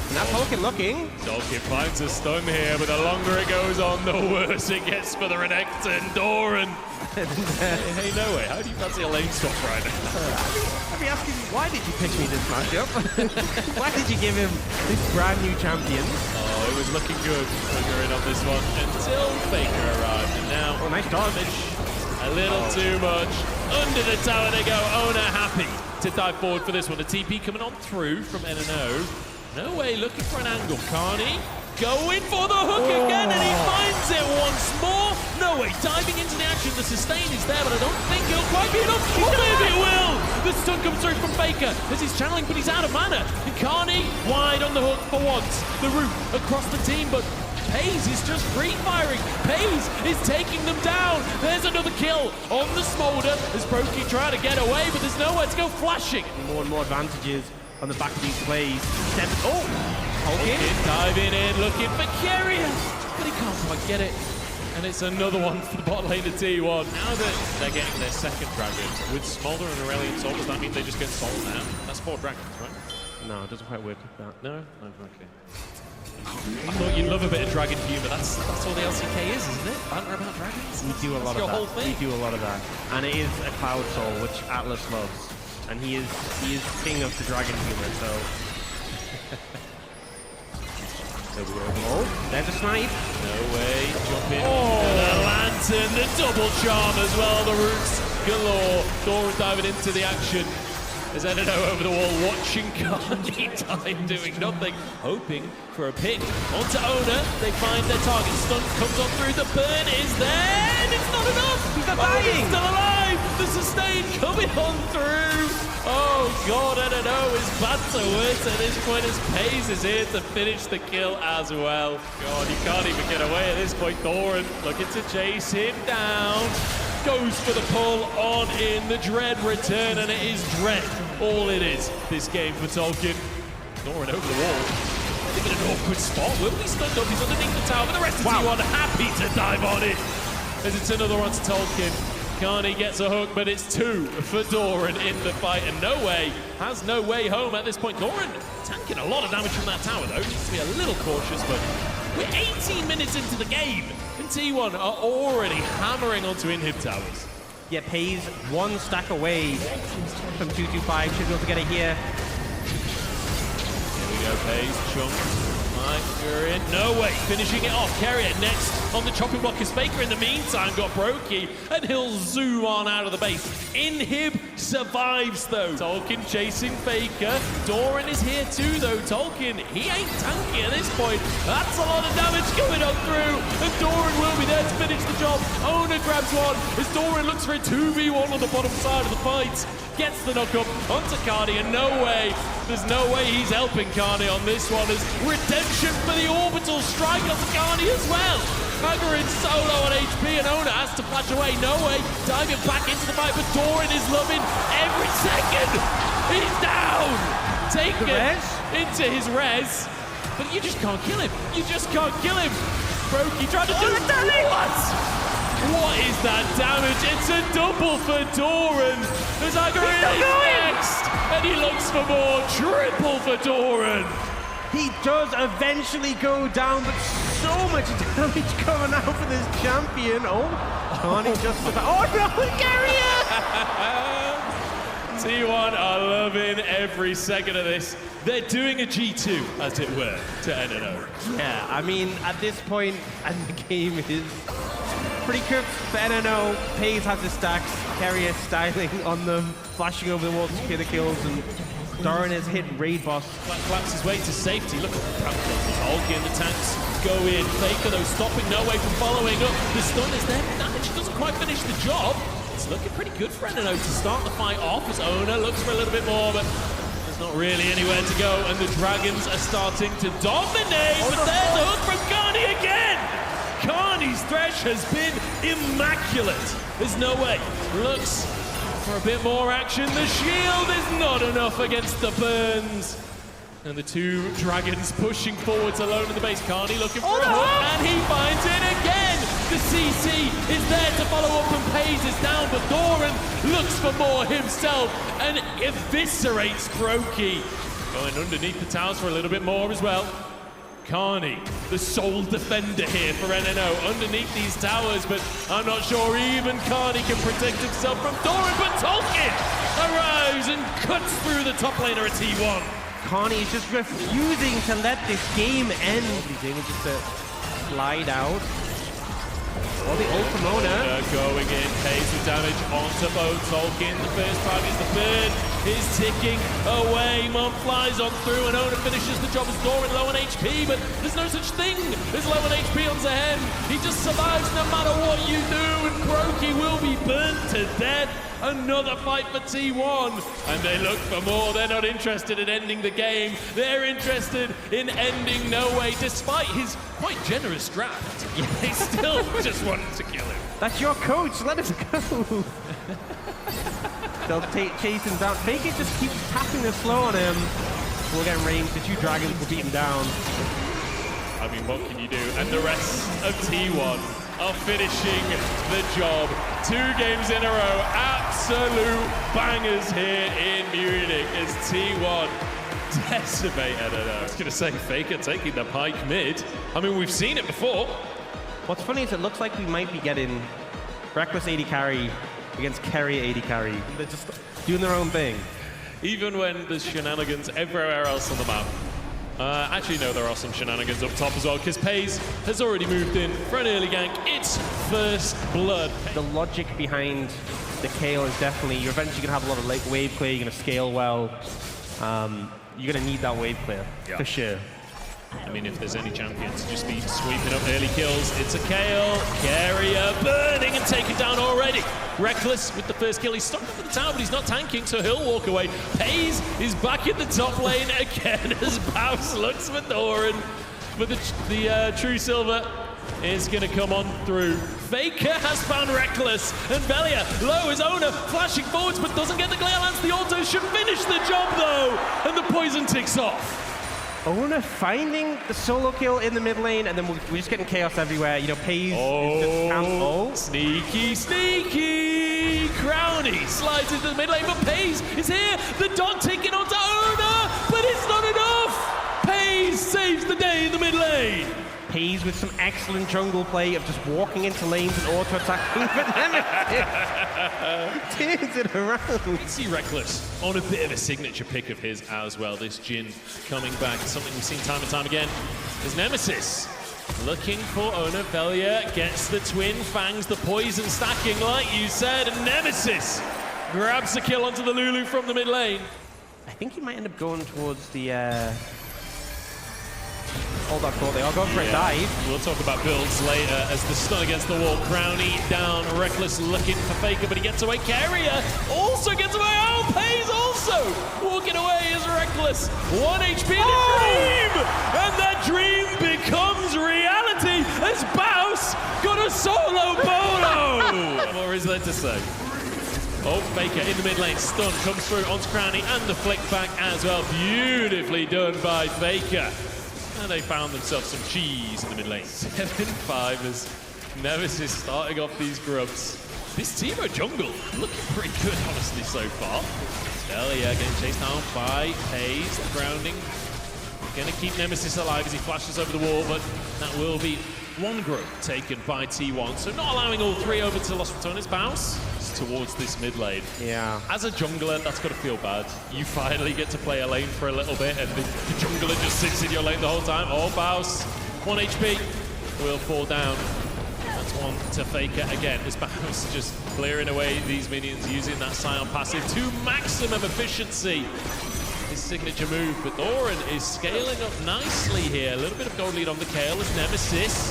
And that's Tolkien looking. Tolkien finds a stun here, but the longer it goes on, the worse it gets for the Renekton. Doran. Hey, no way. How do you fancy a lane swap right now? I'd be asking, why did you pick me this matchup? Why did you give him this brand new champion? Oh, it was looking good when we were in on this one until Faker arrived. And now, nice dodge. A little too much. Under the tower they go. Ona happy to dive forward for this one. The TP coming on through from NNO. No way, looking for an angle. Carney going for the hook again, and he finds it once more. No way, diving into the action. The sustain is there, but I don't think it'll quite be enough. Oh, maybe it will. The stun comes through from Faker as he's channeling, but he's out of mana. And Carney wide on the hook for once. The route across the team, but Pays is just free firing. Pays is taking them down. There's another kill on the Smolder as Brokey trying to get away, but there's nowhere to go flashing. More and more advantages on the back of these plays. Tolkien diving in, looking for Keria, but he can't quite get it. And it's another one for the bot lane to T1. Now that they're getting their second dragon with Smolder and Aurelion Soul, does that mean they just get Soul now? That's 4 dragons, right? No, it doesn't quite work like that. No? Oh, okay. I thought you'd love a bit of dragon humor. That's all the LCK is, isn't it? Banter about dragons? We do a lot of that. Whole thing. We do a lot of that. And it is a Cloud Soul, which Atlas loves. And he is king of the dragon humor, so... There's a snipe. No way. Jump in. The lantern, the double charm as well. The roots galore. Doran diving into the action. As NNO over the wall, watching Carney die, doing nothing, hoping for a pick. Onto Ona, they find their target. Stun comes on through, the burn is there, and it's not enough! He's not dying! He's still alive! The sustain coming on through! Oh god, NNO is bad to worse at this point as Pays is here to finish the kill as well. God, he can't even get away at this point. Doran looking to chase him down. Goes for the pull on in the Dread return, and it is Dread all it is this game for Tolkien. Doran over the wall. In an awkward spot. Will be stunned up. He's underneath the tower, but the rest of T1 happy to dive on it. As it's another one to Tolkien. Carney gets a hook, but it's 2 for Doran in the fight, and No Way has no way home at this point. Doran tanking a lot of damage from that tower, though. Needs to be a little cautious, but we're 18 minutes into the game, and T1 are already hammering onto inhib towers. Yeah, Pays 1 stack away from 225. Should be able to get it here. Here we go, Pays, Chunk. You're in. No way. Finishing it off. Carrier next on the chopping block is Faker. In the meantime, got Brokey, and he'll zoom on out of the base. Inhib survives, though. Tolkien chasing Faker. Doran is here, too, though. Tolkien, he ain't tanky at this point. That's a lot of damage coming up through, and Doran will be there to finish the job. Ona grabs one as Doran looks for a 2v1 on the bottom side of the fight. Gets the knock up onto Carney, and no way, there's no way he's helping Carney on this one as redemption for the orbital strike onto Carney as well. Agger in solo on HP, and Ona has to flash away. No way, diving back into the fight, but Doran is loving every second. He's down, taken into his res, but you just can't kill him. You just can't kill him. Brokey trying to do what? What is that damage? It's a double for Doran. As Agger is next, and he looks for more. Triple for Doran. He does eventually go down, but so much damage coming out for this champion. Oh, Carney just about. Oh no, Carrier! T1 are loving every second of this. They're doing a G2, as it were, to NNO. Yeah, I mean, at this point, and the game is pretty cooked for NNO. FaZe has his stacks, Carrier styling on them, flashing over the wall to secure the kills, and Doran has hit Raid Boss. Claps his way to safety. Look at the Hulk the tanks go in. Faker, though, stopping no way from following up. The stun is there, but damage doesn't quite finish the job. It's looking pretty good for NNO to start the fight off as Ona looks for a little bit more, but there's not really anywhere to go, and the Dragons are starting to dominate, but there's the hook from Carney again! Carney's Thresh has been immaculate. There's no way. Looks for a bit more action. The shield is not enough against the burns. And the two Dragons pushing forwards alone in the base. Carney looking for a hook, and he finds it again. The CC is there to follow up, and FaZe is down, but Doran looks for more himself and eviscerates Brokey. Going underneath the towers for a little bit more as well. Carney, the sole defender here for NNO, underneath these towers, but I'm not sure even Carney can protect himself from Doran, but Tolkien arrives and cuts through the top laner at T1. Carney is just refusing to let this game end. He's able just to slide out. Oh, the ult from Ona. Going in, pays the damage onto both Tolkien. The first target is the bird. Is ticking away. Mom flies on through, and Ona finishes the job as Doran low on HP, but there's no such thing as low on HP on Zehen. He just survives no matter what you do, and Brokey will be burnt to death. Another fight for T1, and they look for more. They're not interested in ending the game. They're interested in ending No Way, despite his quite generous draft. They still just wanted to kill him. That's your coach, let us go. They'll chase him down. Faker just keeps tapping the slow on him. We'll get range. The two Dragons will beat him down. I mean, what can you do? And the rest of T1 are finishing the job. 2 games in a row. Absolute bangers here in Munich as T1 decimate NNO. I was going to say, Faker taking the pike mid. I mean, we've seen it before. What's funny is it looks like we might be getting Reckless AD carry against Carry AD carry. They're just doing their own thing. Even when there's shenanigans everywhere else on the map. Actually, no, there are some shenanigans up top as well, because FaZe has already moved in for an early gank. It's first blood. The logic behind the Kayle is definitely, you're eventually going to have a lot of wave clear, you're going to scale well. You're going to need that wave clear, for sure. I mean, if there's any champion to just be sweeping up early kills, it's a Kayle. Carrier burning and taken down already. Reckless with the first kill. He's stuck up at the tower, but he's not tanking, so he'll walk away. FaZe is back in the top lane again as Baus looks for Doran. But the True Silver is going to come on through. Faker has found Reckless, and Belia low is Ona, flashing forwards, but doesn't get the Glare Lance. The auto should finish the job, though, and the poison ticks off. Ona finding the solo kill in the mid lane, and then we're just getting chaos everywhere. You know, FaZe is just sneaky, sneaky! Crowny slides into the mid lane, but FaZe is here. The dog taking onto Ona, but it's not enough. FaZe saves the day in the mid lane. FaZe with some excellent jungle play of just walking into lanes and auto-attacking, but Nemesis turns it around. You see Reckless on a bit of a signature pick of his as well. This Jhin coming back, something we've seen time and time again, is Nemesis. Looking for Ona. Velia gets the twin fangs, the poison stacking like you said, and Nemesis grabs the kill onto the Lulu from the mid lane. I think he might end up going towards the... Hold that thought, they are going for a dive. We'll talk about builds later as the stun against the wall. Crowny down, Reckless looking for Faker, but he gets away. Carrier also gets away. Oh, FaZe also walking away as Reckless. 1 HP in a dream! And that dream becomes reality as Baus got a solo Bono! What is there to say? Oh, Faker in the mid lane, stun comes through onto Crowny and the flick back as well. Beautifully done by Faker. And they found themselves some cheese in the mid lane. 7-5 as Nemesis starting off these grubs. This Teemo jungle looking pretty good, honestly, so far. Delia getting chased down by FaZe, grounding. Gonna keep Nemesis alive as he flashes over the wall, but that will be one grub taken by T1. So not allowing all 3 over to Los Ratones. Baus. It's towards this mid lane. Yeah. As a jungler, that's got to feel bad. You finally get to play a lane for a little bit, and the jungler just sits in your lane the whole time. Oh, Baus, 1 HP, will fall down. That's one to Faker again. This Baus just clearing away these minions, using that Scion passive to maximum efficiency. His signature move, but Doran is scaling up nicely here. A little bit of gold lead on the Kayle as Nemesis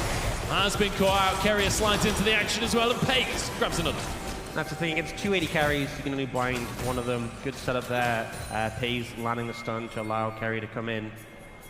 has been caught out. Carrier slides into the action as well, and Pace grabs another. That's the thing, against 280 carries, you can only blind one of them. Good setup there. Pays landing the stun to allow Carrier to come in.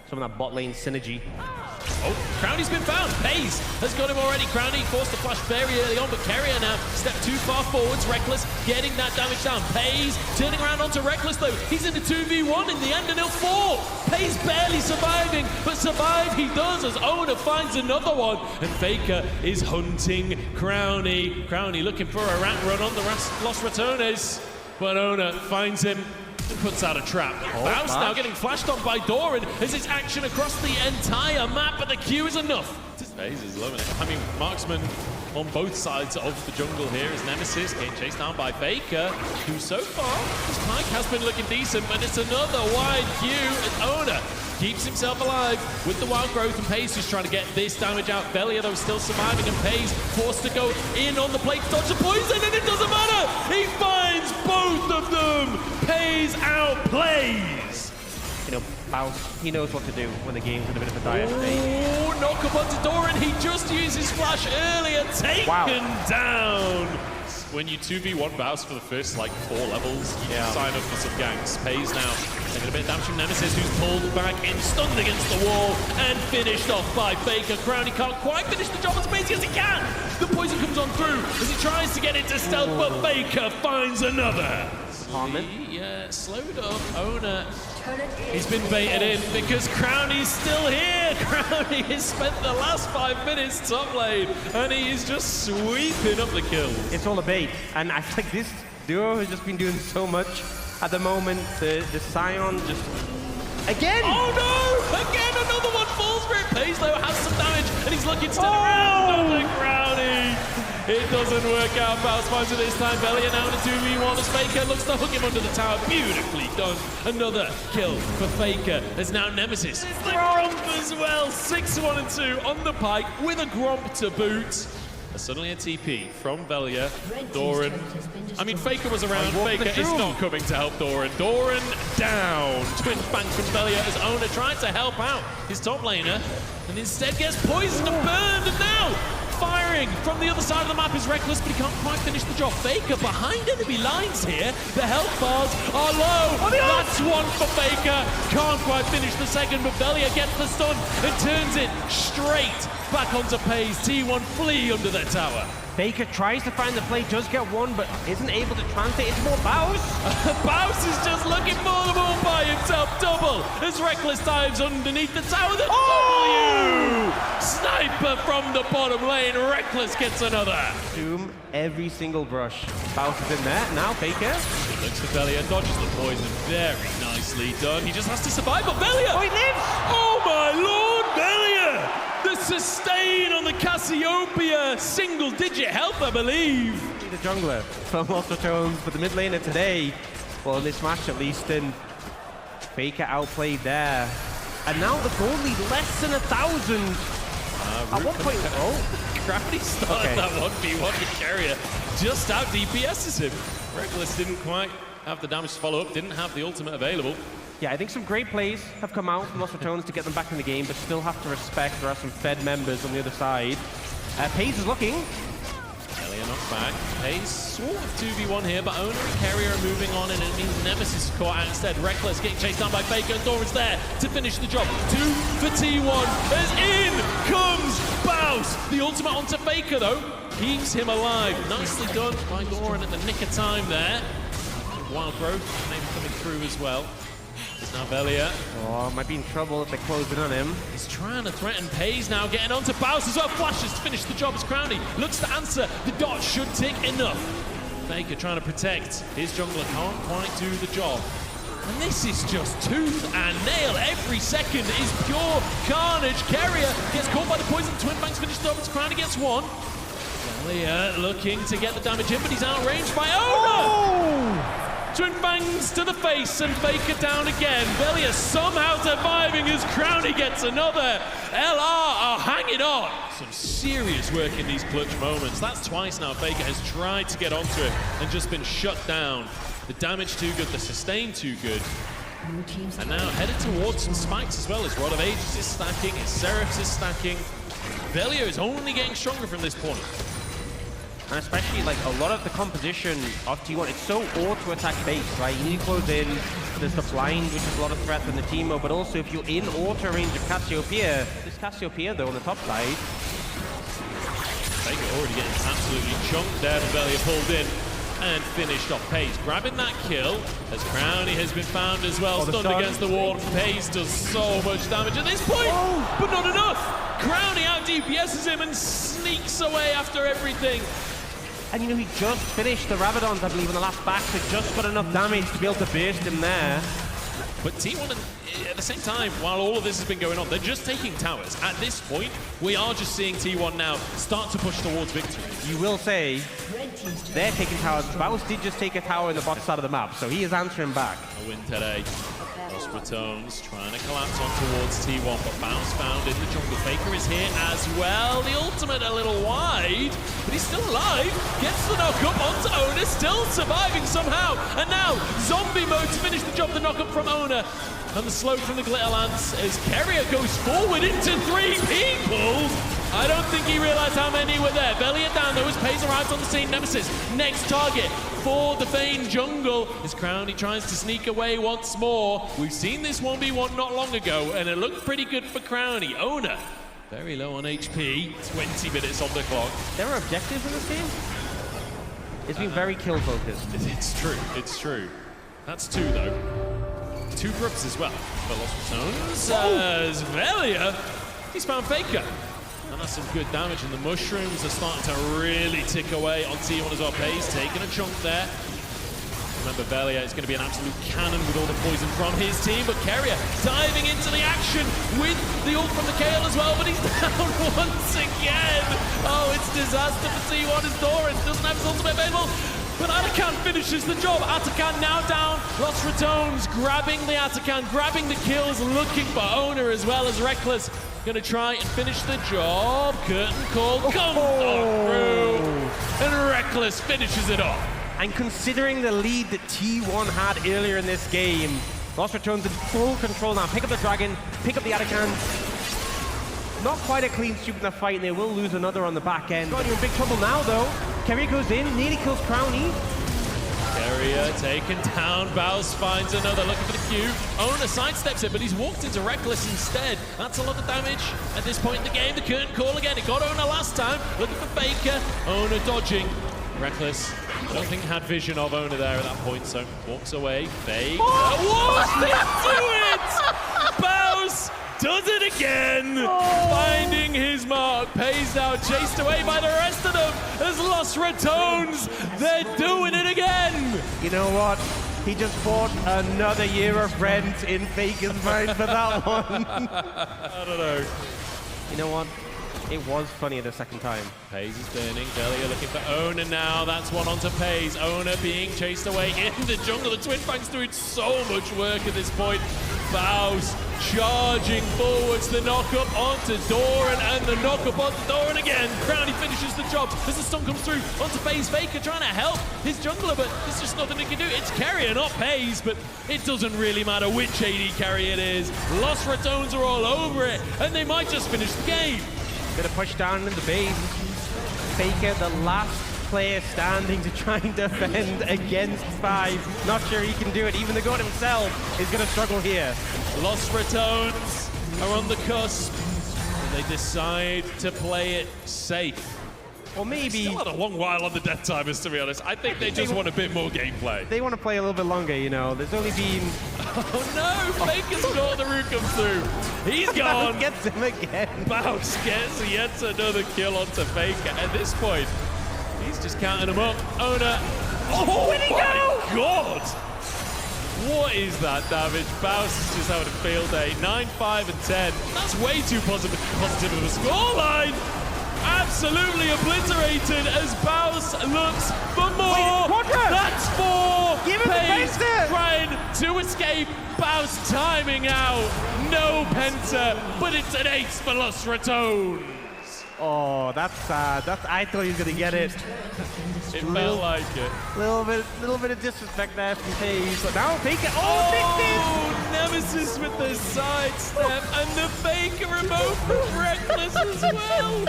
Some of that bot lane synergy. Oh, Crowny's been found. Pays has got him already. Crowny forced to flash very early on, but Carrier now stepped too far forwards. Reckless getting that damage down. Pays turning around onto Reckless though. He's in the 2v1 in the end, and he'll fall. Pays barely surviving, but survive he does as Oner finds another one. And Faker is hunting Crowny. Crowny looking for a rat run on the Los Ratones, but Oner finds him. Puts out a trap. Baus now getting flashed on by Doran as it's action across the entire map, but the Q is enough. FaZe is loving it. I mean, marksman on both sides of the jungle here is Nemesis getting chased down by Faker, who so far, his pike has been looking decent, but it's another wide Q, and Oner keeps himself alive with the wild growth, and Pays just trying to get this damage out. Velia though still surviving, and Pays forced to go in on the plate to dodge the poison, and it doesn't matter! He finds both of them! Pays outplays! You know, Baus, he knows what to do when the game's in a bit of a dire state. Oh, knock up onto Doran, he just used his flash earlier, taken down! When you 2v1 Baus for the first, like, 4 levels, you can sign up for some ganks. Pays now taking a bit of damage from Nemesis, who's pulled back in, stunned against the wall, and finished off by Faker. Crowny can't quite finish the job as amazing as he can. The poison comes on through as he tries to get into stealth, but Faker finds another. Yeah, slowed up. Oner, he's been baited in because Crowny's still here. Crowny has spent the last 5 minutes top lane, and he is just sweeping up the kills. It's all a bait, and I think this duo has just been doing so much at the moment. The Scion just... Again! Oh no! Again, another one falls for it. Pays though has some damage, and he's looking to turn around over Crowny. It doesn't work out. Baus finds it this time. Velia now in a 2v1 as Faker looks to hook him under the tower. Beautifully done. Another kill for Faker. There's now Nemesis. It's the Gromp as well. 6-1 and 2 on the pike with a Gromp to boot. Suddenly a TP from Velia. Doran. I mean, Faker was around. Faker is not coming to help Doran. Doran down. Twin bank from Velia as Oner tried to help out his top laner, and instead gets poisoned and burned, and now firing from the other side of the map is Reckless, but he can't quite finish the job. Faker behind enemy lines here. The health bars are low. That's one for Faker. Can't quite finish the second, but Velia gets the stun and turns it straight back onto Pays. T1 flee under their tower. Faker tries to find the play, does get one, but isn't able to translate into more Baus. Baus is just looking for them all by himself. Double as Reckless dives underneath the tower. The W! Sniper from the bottom lane. Reckless gets another. Doom every single brush. Baus is in there. Now Faker. He looks for Velia, dodges the poison. Very nicely done. He just has to survive, but Velia! Oh, he lives! Oh my lord, Velia! The sustain on the Cassiopeia. Single-digit health, I believe. The jungler from Los Ratones, but the mid laner today, well, in this match at least, and Faker outplayed there. And now the goal lead less than 1,000. At one point, Gravity started that 1v1 with Carrier. Just out DPS's him. Reckless didn't quite have the damage to follow up, didn't have the ultimate available. Yeah, I think some great plays have come out from Los Ratones to get them back in the game, but still have to respect there are some Fed members on the other side. Pays is looking. Velia knocked back. Pays sort of 2v1 here, but Oner and Carrier are moving on, and it means Nemesis is caught out instead. Reckless getting chased down by Faker, and Doran's there to finish the job. 2 for T1 as in comes Baus. The ultimate onto Faker, though, keeps him alive. Nicely done by Doran at the nick of time there. Wild growth maybe coming through as well. It's now Velia. Oh, might be in trouble if they close in on him. He's trying to threaten Pays now, getting onto Baus as well. Flashes to finish the job as Crowny looks to answer. The dot should tick enough. Faker trying to protect. His jungler can't quite do the job. And this is just tooth and nail. Every second is pure carnage. Carrier gets caught by the poison. Twin banks finished up as Crowny gets one. Velia looking to get the damage in, but he's outranged by Ona! Twin bangs to the face and Faker down again. Velia somehow surviving as Crowny gets another. LR are hanging on. Some serious work in these clutch moments. That's twice now Faker has tried to get onto it and just been shut down. The damage too good, the sustain too good. And now headed towards some spikes as well. His Rod of Ages is stacking, his Seraphs is stacking. Velia is only getting stronger from this point. And especially like a lot of the composition of T1, it's so auto-attack based, right? You need to close in, there's the blind, which is a lot of threat from the Teemo, but also if you're in auto range of Cassiopeia, there's Cassiopeia though on the top side. Faker already getting absolutely chunked there, and Velia pulled in and finished off Paze. Grabbing that kill, as Crowny has been found as well, stunned against the wall. Paze does so much damage at this point, but not enough. Crowny out DPSs him and sneaks away after everything. And you know, he just finished the Rabadons, I believe, on the last back, so just got enough damage to be able to burst him there. But T1, at the same time, while all of this has been going on, they're just taking towers. At this point, we are just seeing T1 now start to push towards victory. You will say they're taking towers. Baus did just take a tower in the bottom side of the map, so he is answering back. A win today. Los Ratones trying to collapse on towards T1, but Baus found in the jungle. Faker is here as well. The ultimate a little wide, but he's still alive. Gets the knock up onto Ona, still surviving somehow. And now, zombie mode to finish the job. The knock up from Ona. And the slope from the Glitter Lance as Carrier goes forward into 3 people. I don't think he realized how many were there. Velia down though as Paze arrives on the scene. Nemesis, next target for the Fane jungle as Crowny tries to sneak away once more. We've seen this 1v1 not long ago and it looked pretty good for Crowny. Ona, very low on HP, 20 minutes on the clock. There are objectives in this game? It's been very kill focused. It's true, it's true. That's 2 though. 2 groups as well for Los Ratones as Velia, he's found Faker. And that's some good damage, and the mushrooms are starting to really tick away on T1 as well. Paze taking a chunk there. Remember, Velia is going to be an absolute cannon with all the poison from his team, but Carrier diving into the action with the ult from the Kale as well, but he's down once again. Oh, it's disaster for T1 as Doran doesn't have his ultimate available. But Atakan finishes the job. Atakan now down. Los Ratones grabbing the Atakan, grabbing the kills, looking for Ona as well as Reckless. Gonna try and finish the job. Curtain call comes on through. And Reckless finishes it off. And considering the lead that T1 had earlier in this game, Los Ratones in full control now. Pick up the Dragon, pick up the Atakan. Not quite a clean sweep in the fight, and they will lose another on the back end. God, you're in big trouble now, though. Carrier goes in, nearly kills Crowny. Carrier taken down, Baus finds another, looking for the Q. Ona sidesteps it, but he's walked into Reckless instead. That's a lot of damage at this point in the game. The curtain call again, it got Ona last time. Looking for Faker, Ona dodging. Reckless, I don't think had vision of Ona there at that point, so walks away. Fake. What? They do it! Baus does it again! Finding his mark. Paze now chased away by the rest of them as Los Ratones. They're doing it again! You know what? He just bought another year of rent in Faker's mind for that one. I don't know. You know what? It was funny the second time. Paze is burning. Velia looking for Ona now. That's one onto Paze. Ona being chased away in the jungle. The Twin Fangs doing so much work at this point. Baus charging forwards. The knock-up onto Doran and the knock-up onto Doran again. Crowny finishes the job as the stun comes through onto Paze. Faker trying to help his jungler, but there's just nothing he can do. It's Carrier, not Paze, but it doesn't really matter which AD carry it is. Los Ratones are all over it, and they might just finish the game. Gonna push down in the base. Faker, the last player standing to try and defend against 5. Not sure he can do it. Even the god himself is gonna struggle here. Los Ratones are on the cusp, and they decide to play it safe. Or maybe... Still had a long while on the death timers, to be honest. I think they just want a bit more gameplay. They want to play a little bit longer, you know. There's only been... Oh no! Faker's got the root come through. He's gone. Gets him again. Baus gets yet another kill onto Faker. At this point, he's just counting them up. Ona. Oh, where'd he go? God! What is that damage? Baus is just having a field day. 9, 5, and 10. That's way too positive of a scoreline. absolutely obliterated as Baus looks for more. Quadra! That's four. Give him the Pace penta! trying to escape. Baus timing out. No penta, but it's an ace for Los Ratones. Oh, that's sad. I thought he was gonna get it. It felt like it. Little bit of disrespect there from FaZe, but now Faker. Oh, Nemesis with the sidestep and the Faker remote from Reckless as well.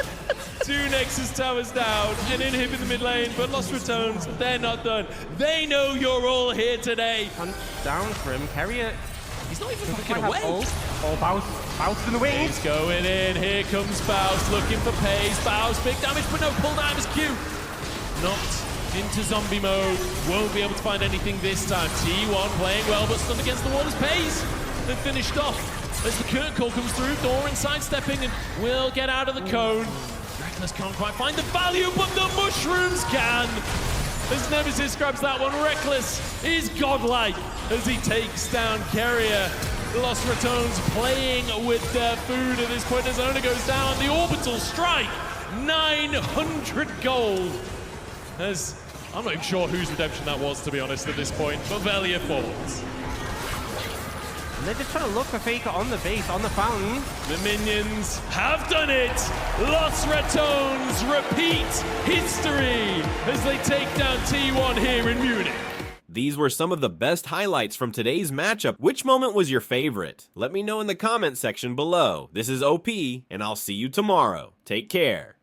2 Nexus towers down and inhib in the mid lane, but Los Ratones, they're not done. They know you're all here today. punch down for him. Carrier. He's not even Might fucking have away. ult. Oh, Baus in the wings. He's going in. Here comes Baus looking for pace. Baus, big damage, but no pull down his Q. Knocked into zombie mode. Won't be able to find anything this time. T1 playing well, but stunned against the wall as Pace. Then finished off as the curtain call comes through. Doran sidestepping and will get out of the cone. Reckless can't quite find the value, but the mushrooms can. As Nemesis grabs that one, Reckless is godlike as he takes down Carrier. Los Ratones playing with their food at this point as Ona goes down. The orbital strike, 900 gold. As I'm not even sure whose redemption that was, to be honest, at this point, but Velia falls. And they're just trying to look for Faker on the base, on the fountain. The minions have done it! Los Ratones repeat history as they take down T1 here in Munich. These were some of the best highlights from today's matchup. Which moment was your favorite? Let me know in the comment section below. This is OP, and I'll see you tomorrow. Take care.